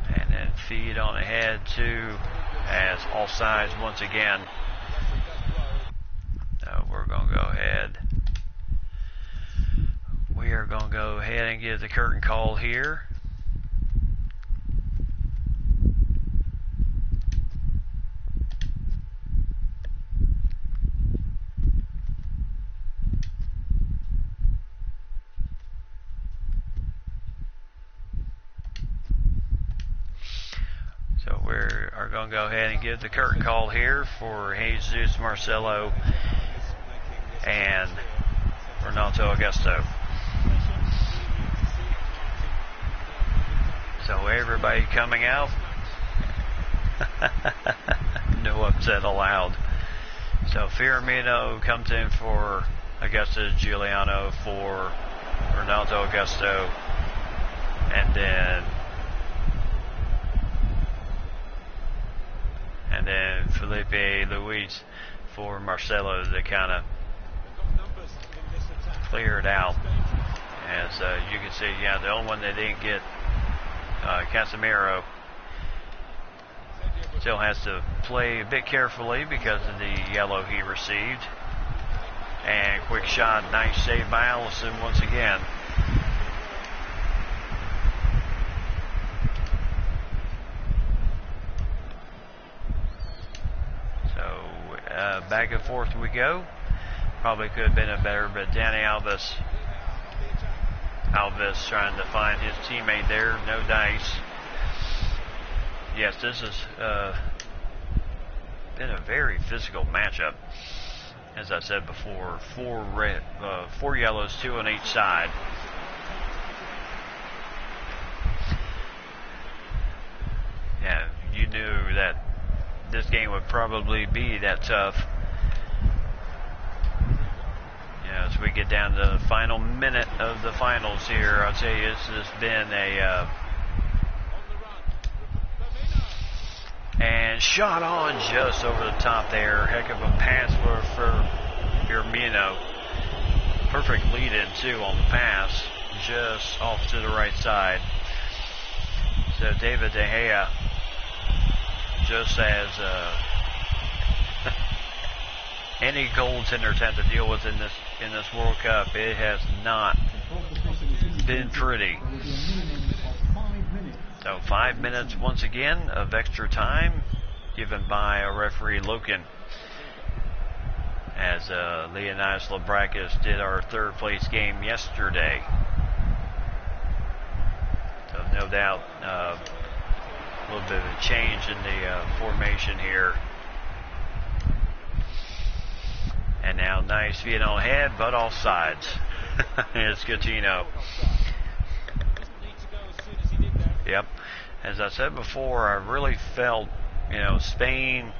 and then feed on ahead to, as offsides once again. So we're going to go ahead. We are going to go ahead and give the curtain call here. So we are going to go ahead and give the curtain call here for Jesus Marcelo and Renato Augusto. So everybody coming out. No upset allowed. So Firmino comes in for Augusto, Giuliano for Renato Augusto, and then Felipe Luis for Marcelo to kind of clear it out. As you can see, yeah, the only one that didn't get Casemiro still has to play a bit carefully because of the yellow he received. And quick shot, nice save by Allison once again. So back and forth we go. Probably could have been a better, but Dani Alves trying to find his teammate there. No dice. Yes, this has been a very physical matchup. As I said before, four yellows, 2 on each side. Yeah, you knew that this game would probably be that tough. Yeah, as we get down to the final minute of the finals here, I'll tell you, this has been a and shot on just over the top there. Heck of a pass for Firmino. Perfect lead-in too on the pass, just off to the right side. So David De Gea, just as any goaltenders have to deal with in this World Cup, it has not been pretty. So 5 minutes once again of extra time given by a referee Loken, as Leonidas Labrakis did our third place game yesterday. So no doubt a little bit of a change in the formation here. And now nice feed on head, but off sides. It's Coutinho. Yep. As I said before, I really felt, Spain,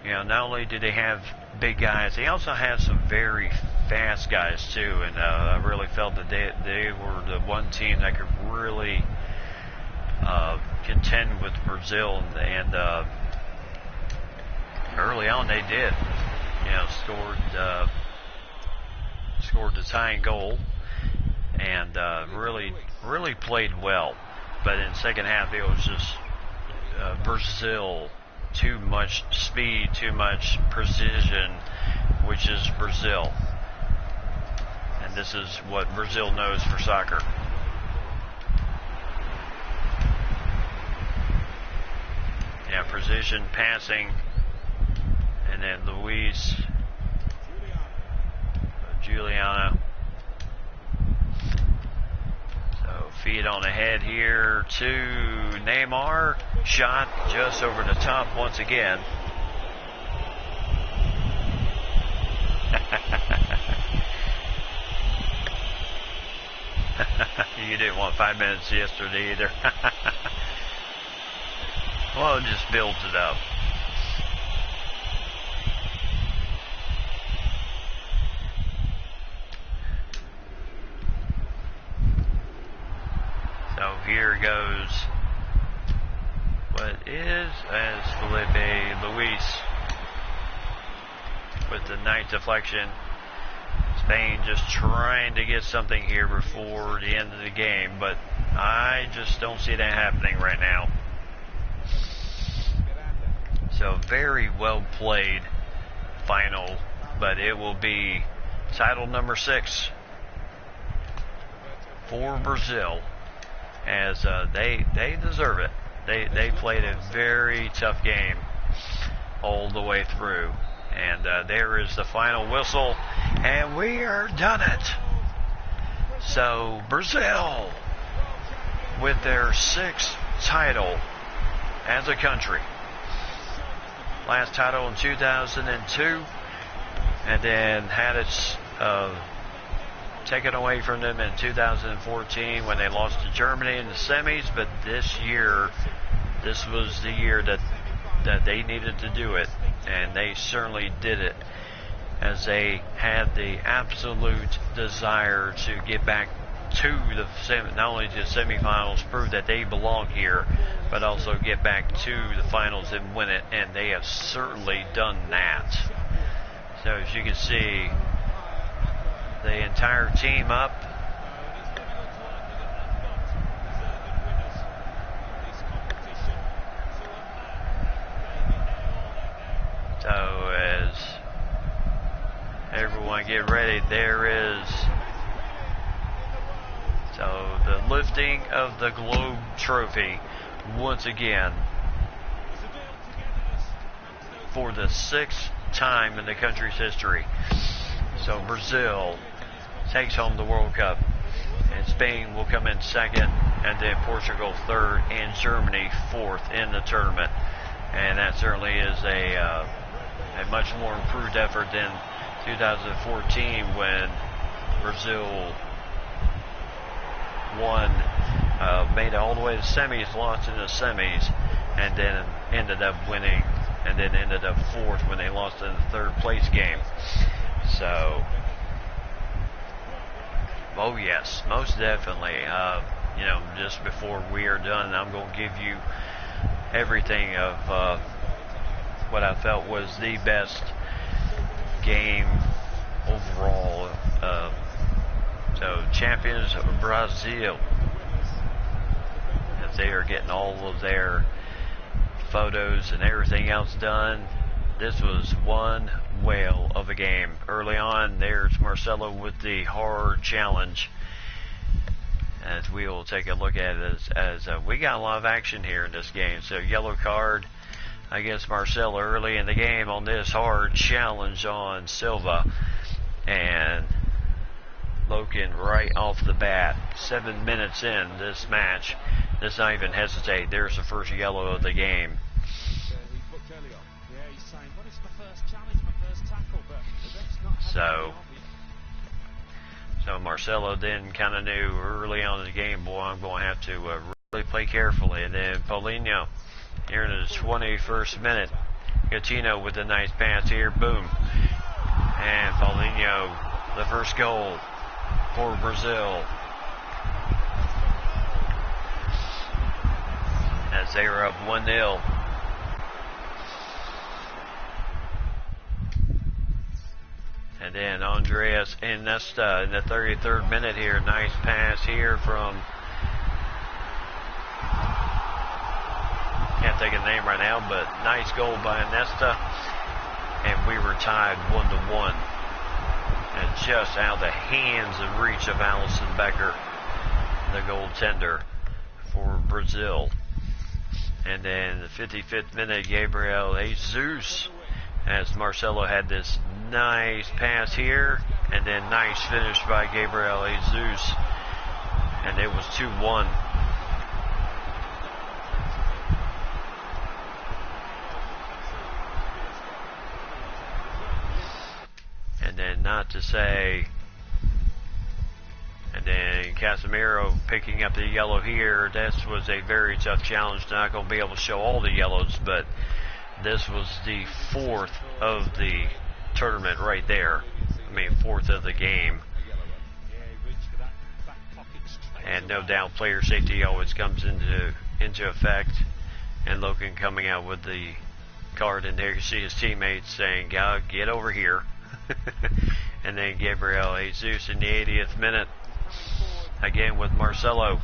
not only did they have big guys, they also had some very fast guys too. And I really felt that they were the one team that could really contend with Brazil. And early on they did. Scored the tying goal, and really played well. But in the second half, it was just Brazil, too much speed, too much precision, which is Brazil. And this is what Brazil knows for soccer. Yeah, precision, passing, and then Luis, Giuliano. So feed on ahead here to Neymar. Shot just over the top once again. You didn't want 5 minutes yesterday either. Well, it just builds it up. here goes what is as Felipe Luis with the nice deflection. Spain just trying to get something here before the end of the game, but I just don't see that happening right now. So very well played final, but it will be title number 6 for Brazil, as they deserve it. They played a very tough game all the way through. And there is the final whistle, and we are done it. So Brazil, with their 6th title as a country. Last title in 2002, and then had its taken away from them in 2014 when they lost to Germany in the semis. But this year, this was the year that they needed to do it. And they certainly did it, as they had the absolute desire to get back to not only the semifinals, prove that they belong here, but also get back to the finals and win it. And they have certainly done that. So as you can see, the entire team up. So as everyone get ready, there is the lifting of the Globe Trophy once again for the 6th time in the country's history. So Brazil takes home the World Cup, and Spain will come in 2nd, and then Portugal 3rd, and Germany 4th in the tournament. And that certainly is a much more improved effort than 2014, when Brazil won, made it all the way to semis, lost in the semis, and then ended up winning, and then ended up 4th when they lost in the 3rd place game. So, oh yes, most definitely. Just before we are done, I'm going to give you everything of what I felt was the best game overall. So champions of Brazil, as they are getting all of their photos and everything else done. This was one whale of a game. Early on, there's Marcelo with the hard challenge, as we will take a look at it as we got a lot of action here in this game. So yellow card against Marcelo early in the game on this hard challenge on Silva. And Loken right off the bat, 7 minutes in this match, does not even hesitate. There's the first yellow of the game. So Marcelo then kind of knew early on in the game, boy, I'm going to have to really play carefully. And then Paulinho here in the 21st minute. Coutinho with a nice pass here, boom. And Paulinho, the first goal for Brazil, as they are up 1-0. And then Andreas Iniesta in the 33rd minute here. Nice pass here from, can't think of the name right now, but nice goal by Iniesta. And we were tied 1-1. And just out of the hands and reach of Alisson Becker, the goaltender for Brazil. And then the 55th minute, Gabriel Jesus, as Marcelo had this nice pass here, and then nice finish by Gabriel Jesus, and it was 2-1. And then not to say, and then Casemiro picking up the yellow here. This was a very tough challenge. Not going to be able to show all the yellows, but this was the 4th of the tournament right there. I mean, 4th of the game. And no doubt player safety always comes into effect. And Logan coming out with the card, and there you see his teammates saying, get over here. And then Gabriel Jesus in the 80th minute, again with Marcelo,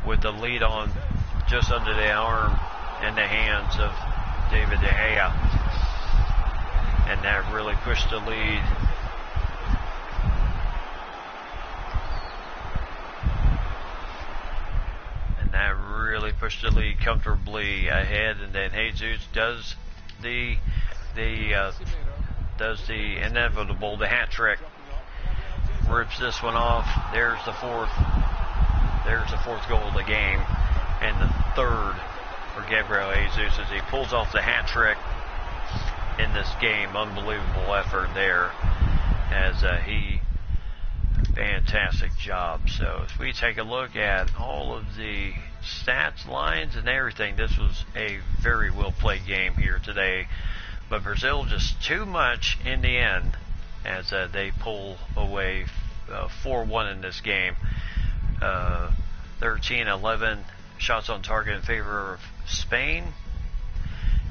with the lead on just under the arm and the hands of David De Gea. And that really pushed the lead. And that really pushed the lead comfortably ahead. And then Jesus does the inevitable, the hat trick. Rips this one off. There's the fourth goal of the game, and the third for Gabriel Jesus as he pulls off the hat trick in this game. Unbelievable effort there, as he fantastic job. So as we take a look at all of the stats, lines, and everything, this was a very well played game here today. But Brazil just too much in the end, as they pull away 4-1 in this game. 13-11 shots on target in favor of Spain,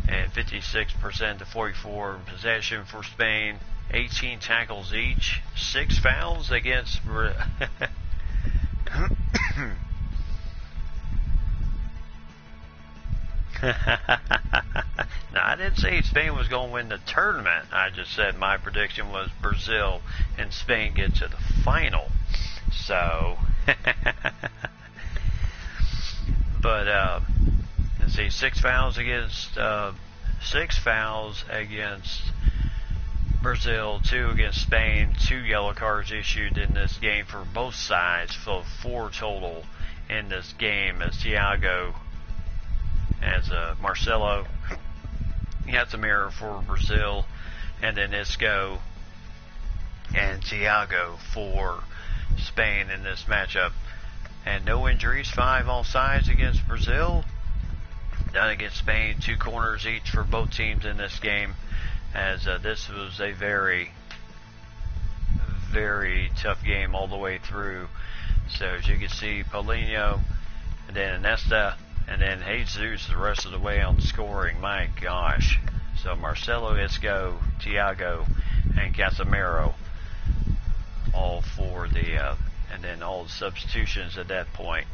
and 56% to 44 possession for Spain. 18 tackles each, 6 fouls against Now, I didn't say Spain was going to win the tournament. I just said my prediction was Brazil and Spain get to the final. So, but let's see, 6 fouls against Brazil, 2 against Spain, 2 yellow cards issued in this game for both sides, so 4 total in this game, as Thiago, as Marcelo, Casemiro for Brazil, and then Isco and Thiago for Spain in this matchup. And no injuries, 5 offsides against Brazil, none against Spain, 2 corners each for both teams in this game, as this was a very, very tough game all the way through. So as you can see, Paulinho, and then Iniesta, and then Jesus the rest of the way on scoring. My gosh. So Marcelo, Isco, Thiago, and Casemiro, all for the, and then all the substitutions at that point.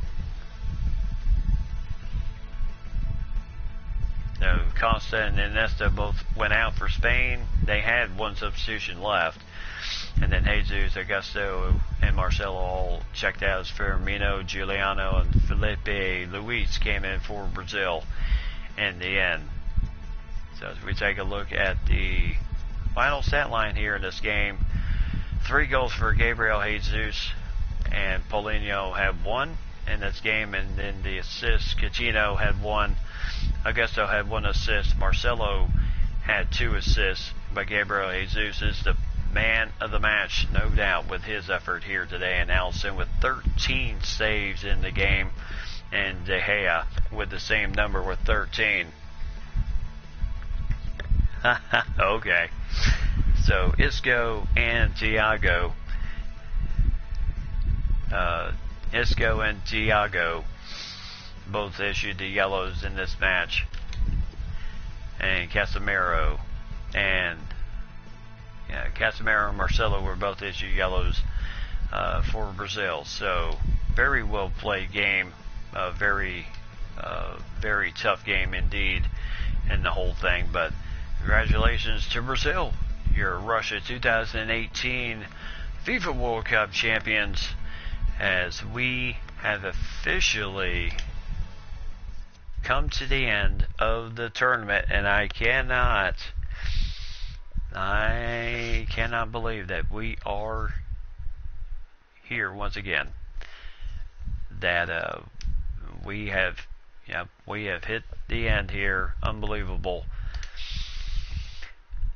So Costa and Iniesta both went out for Spain. They had 1 substitution left. And then Jesus, Augusto, and Marcelo all checked out as Firmino, Giuliano, and Felipe Luis came in for Brazil in the end. So as we take a look at the final stat line here in this game, 3 goals for Gabriel Jesus, and Paulinho had 1 in this game, and then the assists, Coutinho had 1, Augusto had 1 assist, Marcelo had 2 assists, but Gabriel Jesus is the man of the match, no doubt, with his effort here today. And Alisson with 13 saves in the game, and De Gea with the same number with 13. Okay. So Isco and Thiago, both issued the yellows in this match, and Casemiro and Marcelo were both issued yellows for Brazil. So very well played game, very tough game indeed in the whole thing. But congratulations to Brazil, your Russia 2018 FIFA World Cup champions, as we have officially come to the end of the tournament, and I cannot believe that we are here once again. That we have hit the end here. Unbelievable.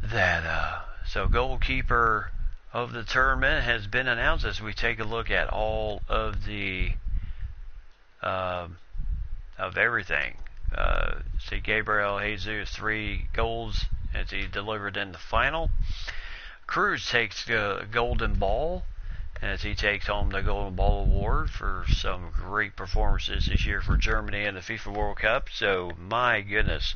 That so goalkeeper of the tournament has been announced, as we take a look at all of the of everything. See, Gabriel Jesus 3 goals as he delivered in the final. Cruz takes the golden ball as he takes home the Golden Ball Award for some great performances this year for Germany in the FIFA World Cup. So, my goodness,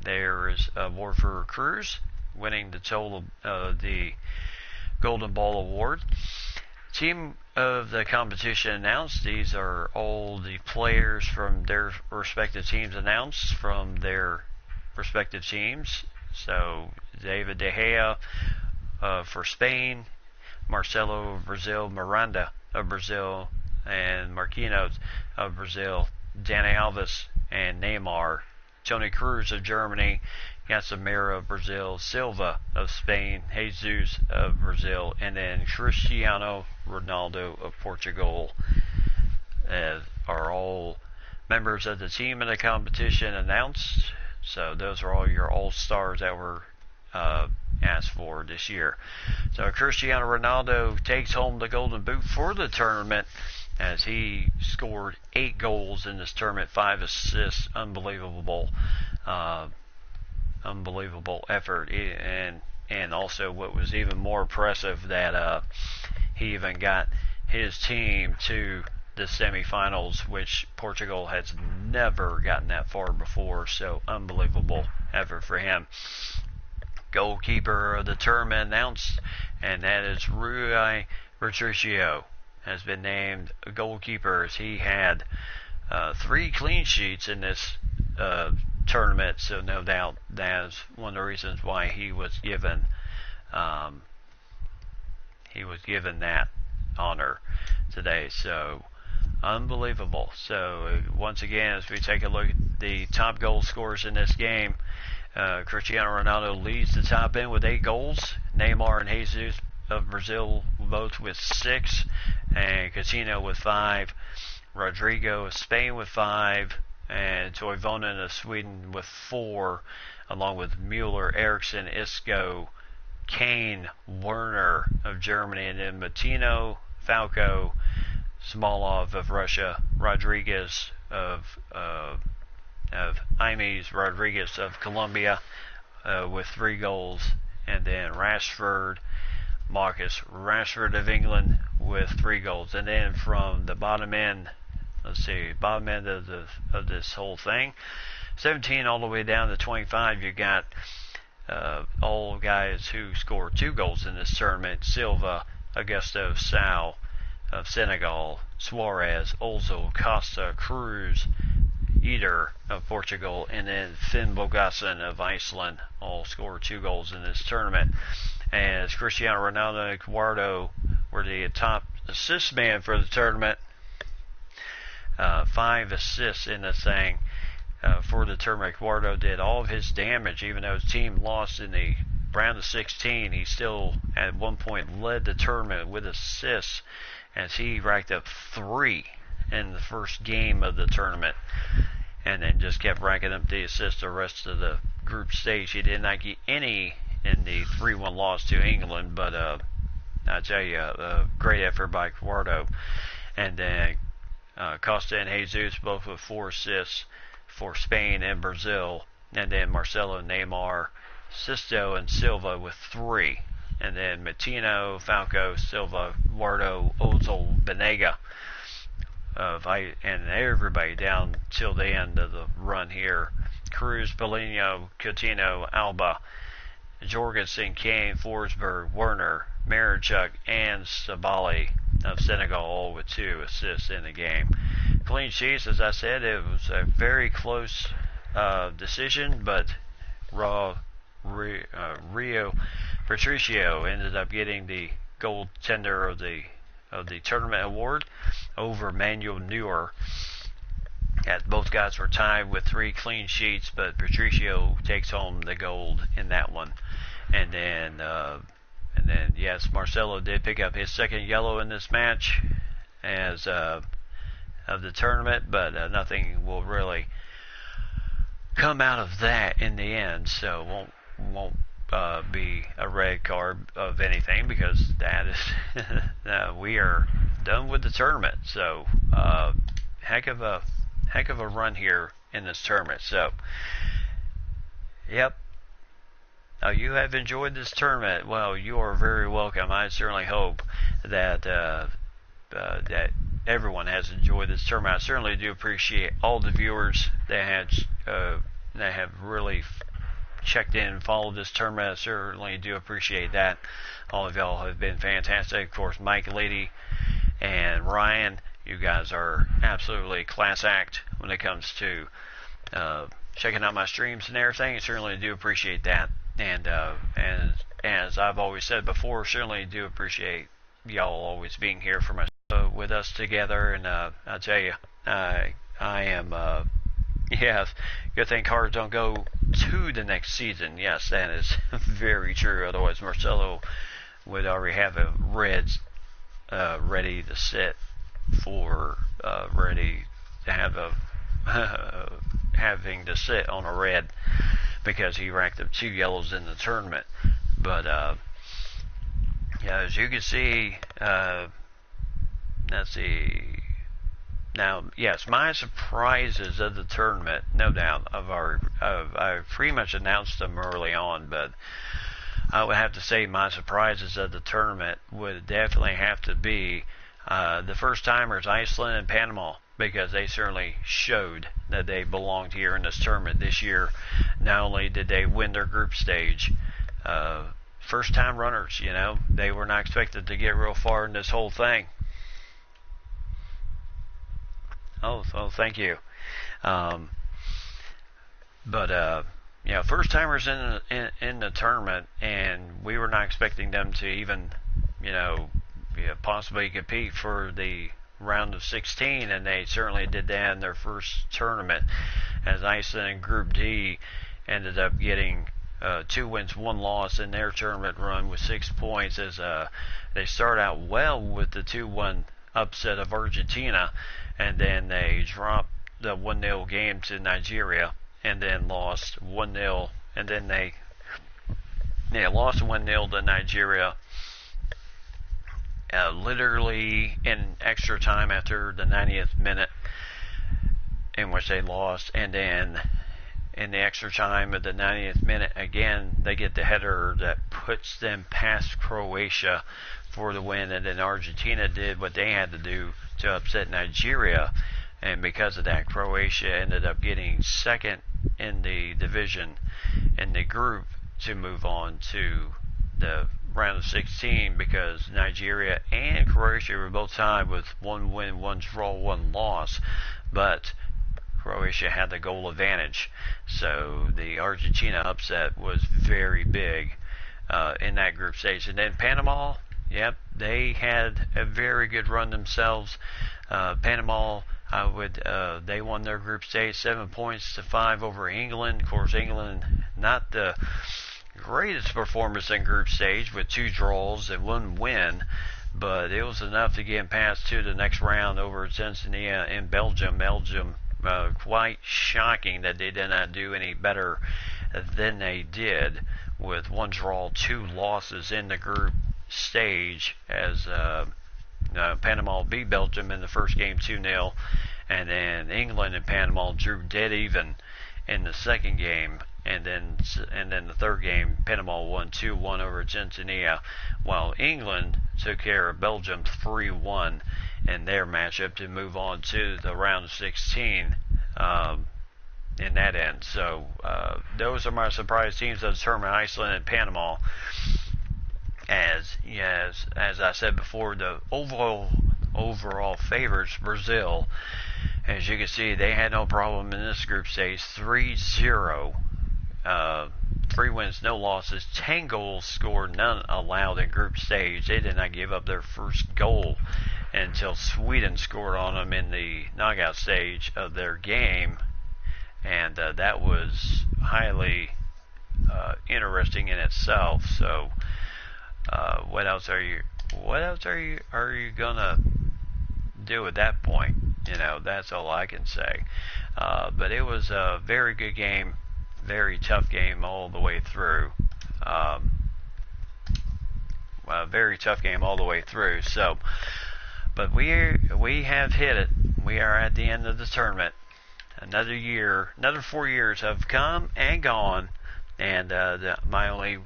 there is a award for Cruz winning the total the Golden Ball Award. Team of the competition announced. These are all the players from their respective teams announced from their respective teams. So David De Gea for Spain, Marcelo of Brazil, Miranda of Brazil, and Marquinhos of Brazil, Dani Alves and Neymar, Toni Kroos of Germany, Casemiro of Brazil, Silva of Spain, Jesus of Brazil, and then Cristiano Ronaldo of Portugal are all members of the team in the competition announced. So those are all your all-stars that were asked for this year. So Cristiano Ronaldo takes home the Golden Boot for the tournament as he scored 8 goals in this tournament, 5 assists. Unbelievable effort. And also what was even more impressive, that he even got his team to the semifinals, which Portugal has never gotten that far before. So unbelievable effort for him. Goalkeeper of the tournament announced, and that is Rui Patricio has been named goalkeeper, as he had 3 clean sheets in this tournament. So no doubt that is one of the reasons why he was given that honor today. So unbelievable. So once again, as we take a look at the top goal scorers in this game, Cristiano Ronaldo leads the top end with 8 goals. Neymar and Jesus of Brazil both with 6, and Coutinho with 5. Rodrigo of Spain with 5, and Toivonen of Sweden with 4, along with Müller, Eriksson, Isco, Kane, Werner of Germany, and then Martino, Falco, Smolov of Russia, Rodriguez of Imes, Rodriguez of Colombia with 3 goals, and then Marcus Rashford of England with 3 goals. And then from the bottom end, bottom end of this whole thing, 17 all the way down to 25, you got all guys who scored 2 goals in this tournament: Silva, Augusto, Sal of Senegal, Suarez, Ozil, Costa, Cruz, Eder of Portugal, and then Finn Bogason of Iceland all scored 2 goals in this tournament. As Cristiano Ronaldo and Eduardo were the top assist man for the tournament, 5 assists in the thing for the tournament. Eduardo did all of his damage, even though his team lost in the round of 16. He still at one point led the tournament with assists, as he racked up 3 in the first game of the tournament, and then just kept racking up the assists the rest of the group stage. He did not get any in the 3-1 loss to England, but I tell you, a great effort by Eduardo. And then Costa and Jesus both with 4 assists for Spain and Brazil, and then Marcelo, Neymar, Sisto, and Silva with 3. And then Martino, Falco, Silva, Eduardo, Ozil, Banega, and everybody down till the end of the run here. Cruz, Paulinho, Coutinho, Alba, Jorgensen, Kane, Forsberg, Werner, Marichuk, and Sabali of Senegal, all with 2 assists in the game. Clean sheets, as I said, it was a very close decision, but Rio Patricio ended up getting the goaltender of the tournament award over Manuel Neuer. Both guys were tied with 3 clean sheets, but Patricio takes home the gold in that one. And then yes, Marcelo did pick up his 2nd yellow in this match as of the tournament, but nothing will really come out of that in the end. So won't be a red card of anything, because that is we are done with the tournament. So heck of a run here in this tournament. So yep, you have enjoyed this tournament. Well, you are very welcome. I certainly hope that that everyone has enjoyed this tournament. I certainly do appreciate all the viewers that have really checked in and followed this tournament. I certainly do appreciate that. All of y'all have been fantastic. Of course, Mike, Lady, and Ryan, you guys are absolutely class act when it comes to checking out my streams and everything. I certainly do appreciate that. And as I've always said before, certainly do appreciate y'all always being here for my with us together. And I tell you, I am yes, good thing cards don't go to the next season. Yes, that is very true. Otherwise, Marcelo would already have a reds ready to sit for ready to have a having to sit on a red because he racked up 2 yellows in the tournament. But yeah, as you can see, let's see. Now, yes, my surprises of the tournament, no doubt, I've pretty much announced them early on, but I would have to say my surprises of the tournament would definitely have to be the first timers, Iceland and Panama, because they certainly showed that they belonged here in this tournament this year. Not only did they win their group stage, first time runners, you know, they were not expected to get real far in this whole thing. Oh, thank you. But you know, first timers in the tournament, and we were not expecting them to even, you know, possibly compete for the round of 16, and they certainly did that in their first tournament, as Iceland in Group D ended up getting 2 wins, 1 loss in their tournament run with 6 points, as they start out well with the 2-1 upset of Argentina, and then they dropped the 1-0 game to Nigeria, and then lost 1-0, and then they lost 1-0 to Nigeria literally in extra time after the 90th minute, in which they lost, and then in the extra time of the 90th minute again they get the header that puts them past Croatia for the win, and then Argentina did what they had to do to upset Nigeria, and because of that Croatia ended up getting second in the division in the group to move on to the round of 16, because Nigeria and Croatia were both tied with 1 win, 1 draw, 1 loss, but Croatia had the goal advantage, so the Argentina upset was very big in that group stage. And then Panama, yep, they had a very good run themselves. Panama, they won their group stage 7 points to 5 over England. Of course, England, not the greatest performance in group stage with 2 draws and 1 win, but it was enough to get past to the next round over Tanzania in Belgium. Quite shocking that they did not do any better than they did, with 1 draw, 2 losses in the group stage, as Panama beat Belgium in the first game 2-0, and then England and Panama drew dead even in the second game, and then the third game Panama won 2-1 over Tanzania, while England took care of Belgium 3-1 in their matchup to move on to the round of 16 in that end. So those are my surprise teams of the tournament, Iceland and Panama. As I said before, the overall favorites, Brazil, as you can see, they had no problem in this group stage. 3-0, 3 wins, no losses, 10 goals scored, none allowed in group stage. They did not give up their first goal until Sweden scored on them in the knockout stage of their game, and that was highly interesting in itself. So what else are you gonna do at that point? You know, that's all I can say. But it was a very good game, very tough game all the way through. A very tough game all the way through. So, but we have hit it. We are at the end of the tournament. Another year, another 4 years have come and gone. And my only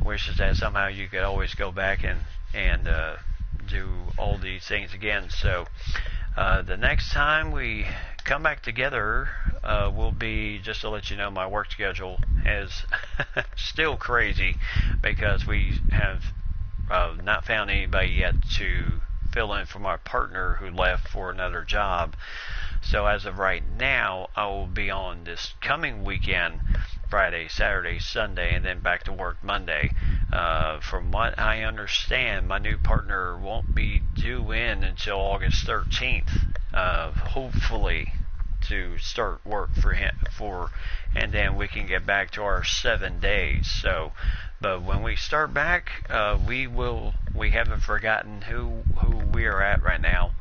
wish is that somehow you could always go back and do all these things again. So the next time we come back together will be, just to let you know, my work schedule is still crazy because we have not found anybody yet to fill in for my partner who left for another job. So as of right now, I will be on this coming weekend, Friday, Saturday, Sunday, and then back to work Monday. From what I understand, my new partner won't be due in until August 13th, hopefully to start work for him, and then we can get back to our 7 days. So, but when we start back, we haven't forgotten who we are at right now.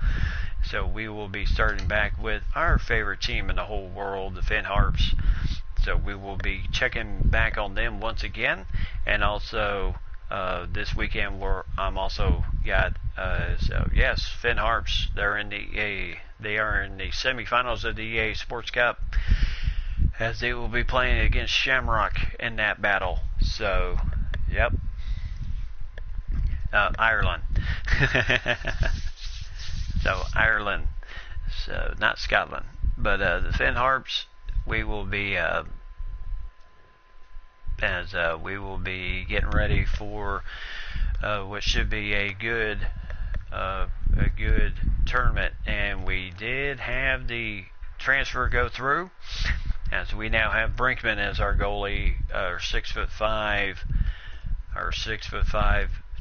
So we will be starting back with our favorite team in the whole world, the Finn Harps. So we will be checking back on them once again, and also this weekend I'm also got so yes, Finn Harps. They are in the semifinals of the EA Sports Cup, as they will be playing against Shamrock in that battle. So, yep, Ireland. So Ireland, so not Scotland, but the Finn Harps. We will be we will be getting ready for what should be a good tournament, and we did have the transfer go through, as we now have Brinkman as our goalie, our 6'5",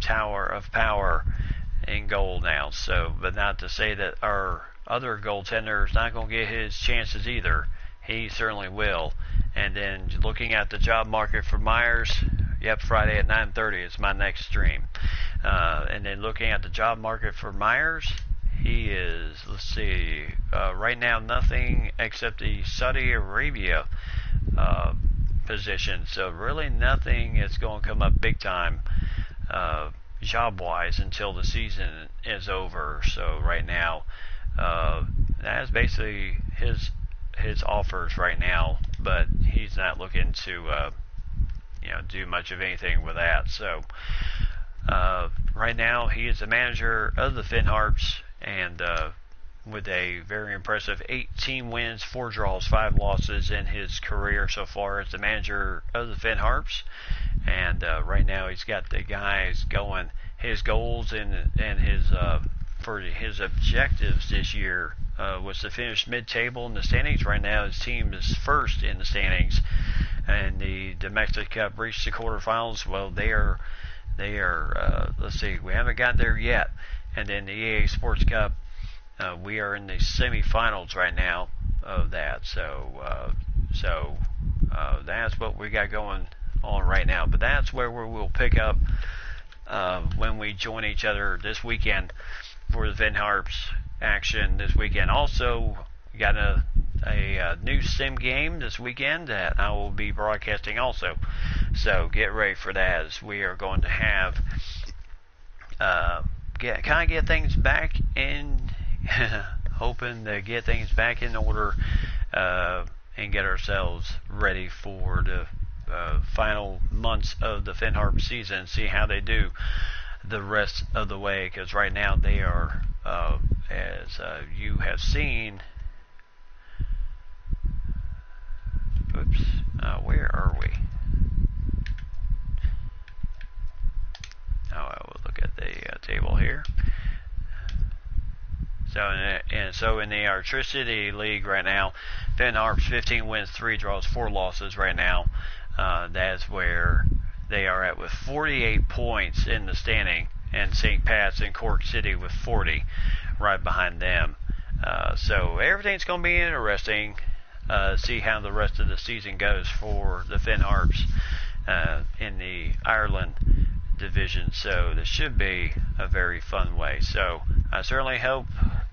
tower of power in goal now. So, but not to say that our other goaltender is not going to get his chances either. He certainly will. And then looking at the job market for Myers, yep, Friday at 9:30 is my next stream. And then looking at the job market for Myers, he is, let's see, right now nothing except the Saudi Arabia position. So really nothing is going to come up big time job-wise until the season is over. So right now, that's basically his offers right now, but he's not looking to do much of anything with that. So right now he is the manager of the Finn Harps, and with a very impressive 18 wins, 4 draws, 5 losses in his career so far as the manager of the Finn Harps. And right now he's got the guys going. His goals and his for his objectives this year was to finish mid-table in the standings. Right now his team is first in the standings, and the Domestic Cup reached the quarterfinals. Well, they are let's see, we haven't got there yet. And then the EA Sports Cup, we are in the semifinals right now of that. So that's what we got going on right now. But that's where we'll pick up when we join each other this weekend for the Finn Harps action this weekend. Also, we got a new sim game this weekend that I will be broadcasting also. So get ready for that, as we are going to have get things back in hoping to get things back in order and get ourselves ready for the final months of the Finn Harp season, see how they do the rest of the way, because right now they are as you have seen, where are we? I will look at the table here. So in the Electricity League right now, Finn Harps 15 wins, 3 draws, 4 losses right now. That's where they are at with 48 points in the standing, and St. Pat's and Cork City with 40 right behind them. So everything's going to be interesting. See how the rest of the season goes for the Finn Harps in the Ireland division. So this should be a very fun way. So I certainly hope,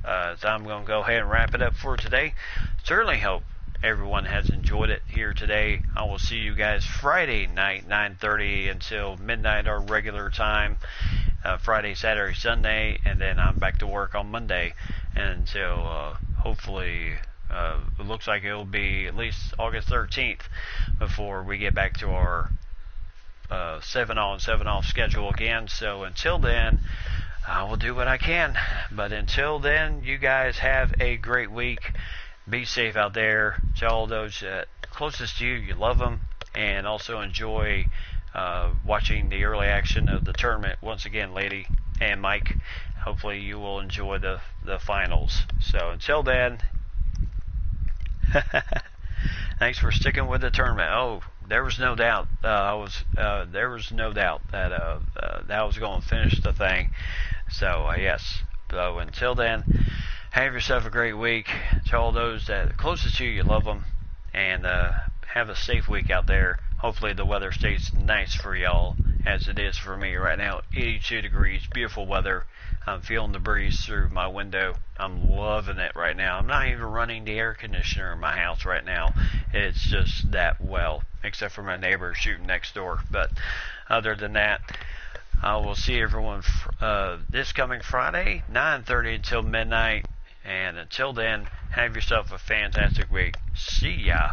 so I'm going to go ahead and wrap it up for today. Certainly hope everyone has enjoyed it here today. I will see you guys Friday night, 9:30 until midnight, our regular time. Friday, Saturday, Sunday, and then I'm back to work on Monday until hopefully It looks like it will be at least August 13th before we get back to our 7 on, 7 off schedule again. So until then, I will do what I can. But until then, you guys have a great week. Be safe out there. Tell all those closest to you, you love them, and also enjoy watching the early action of the tournament. Once again, Lady and Mike, hopefully you will enjoy the finals. So until then, thanks for sticking with the tournament. Oh, there was no doubt. There was no doubt that I was going to finish the thing. So yes. So until then, have yourself a great week. Tell all those that are closest to you, you love them, and have a safe week out there. Hopefully the weather stays nice for y'all, as it is for me right now. 82 degrees, beautiful weather. I'm feeling the breeze through my window. I'm loving it right now. I'm not even running the air conditioner in my house right now. It's just that well, except for my neighbor shooting next door. But other than that, I will see everyone this coming Friday, 9:30 until midnight. And until then, have yourself a fantastic week. See ya.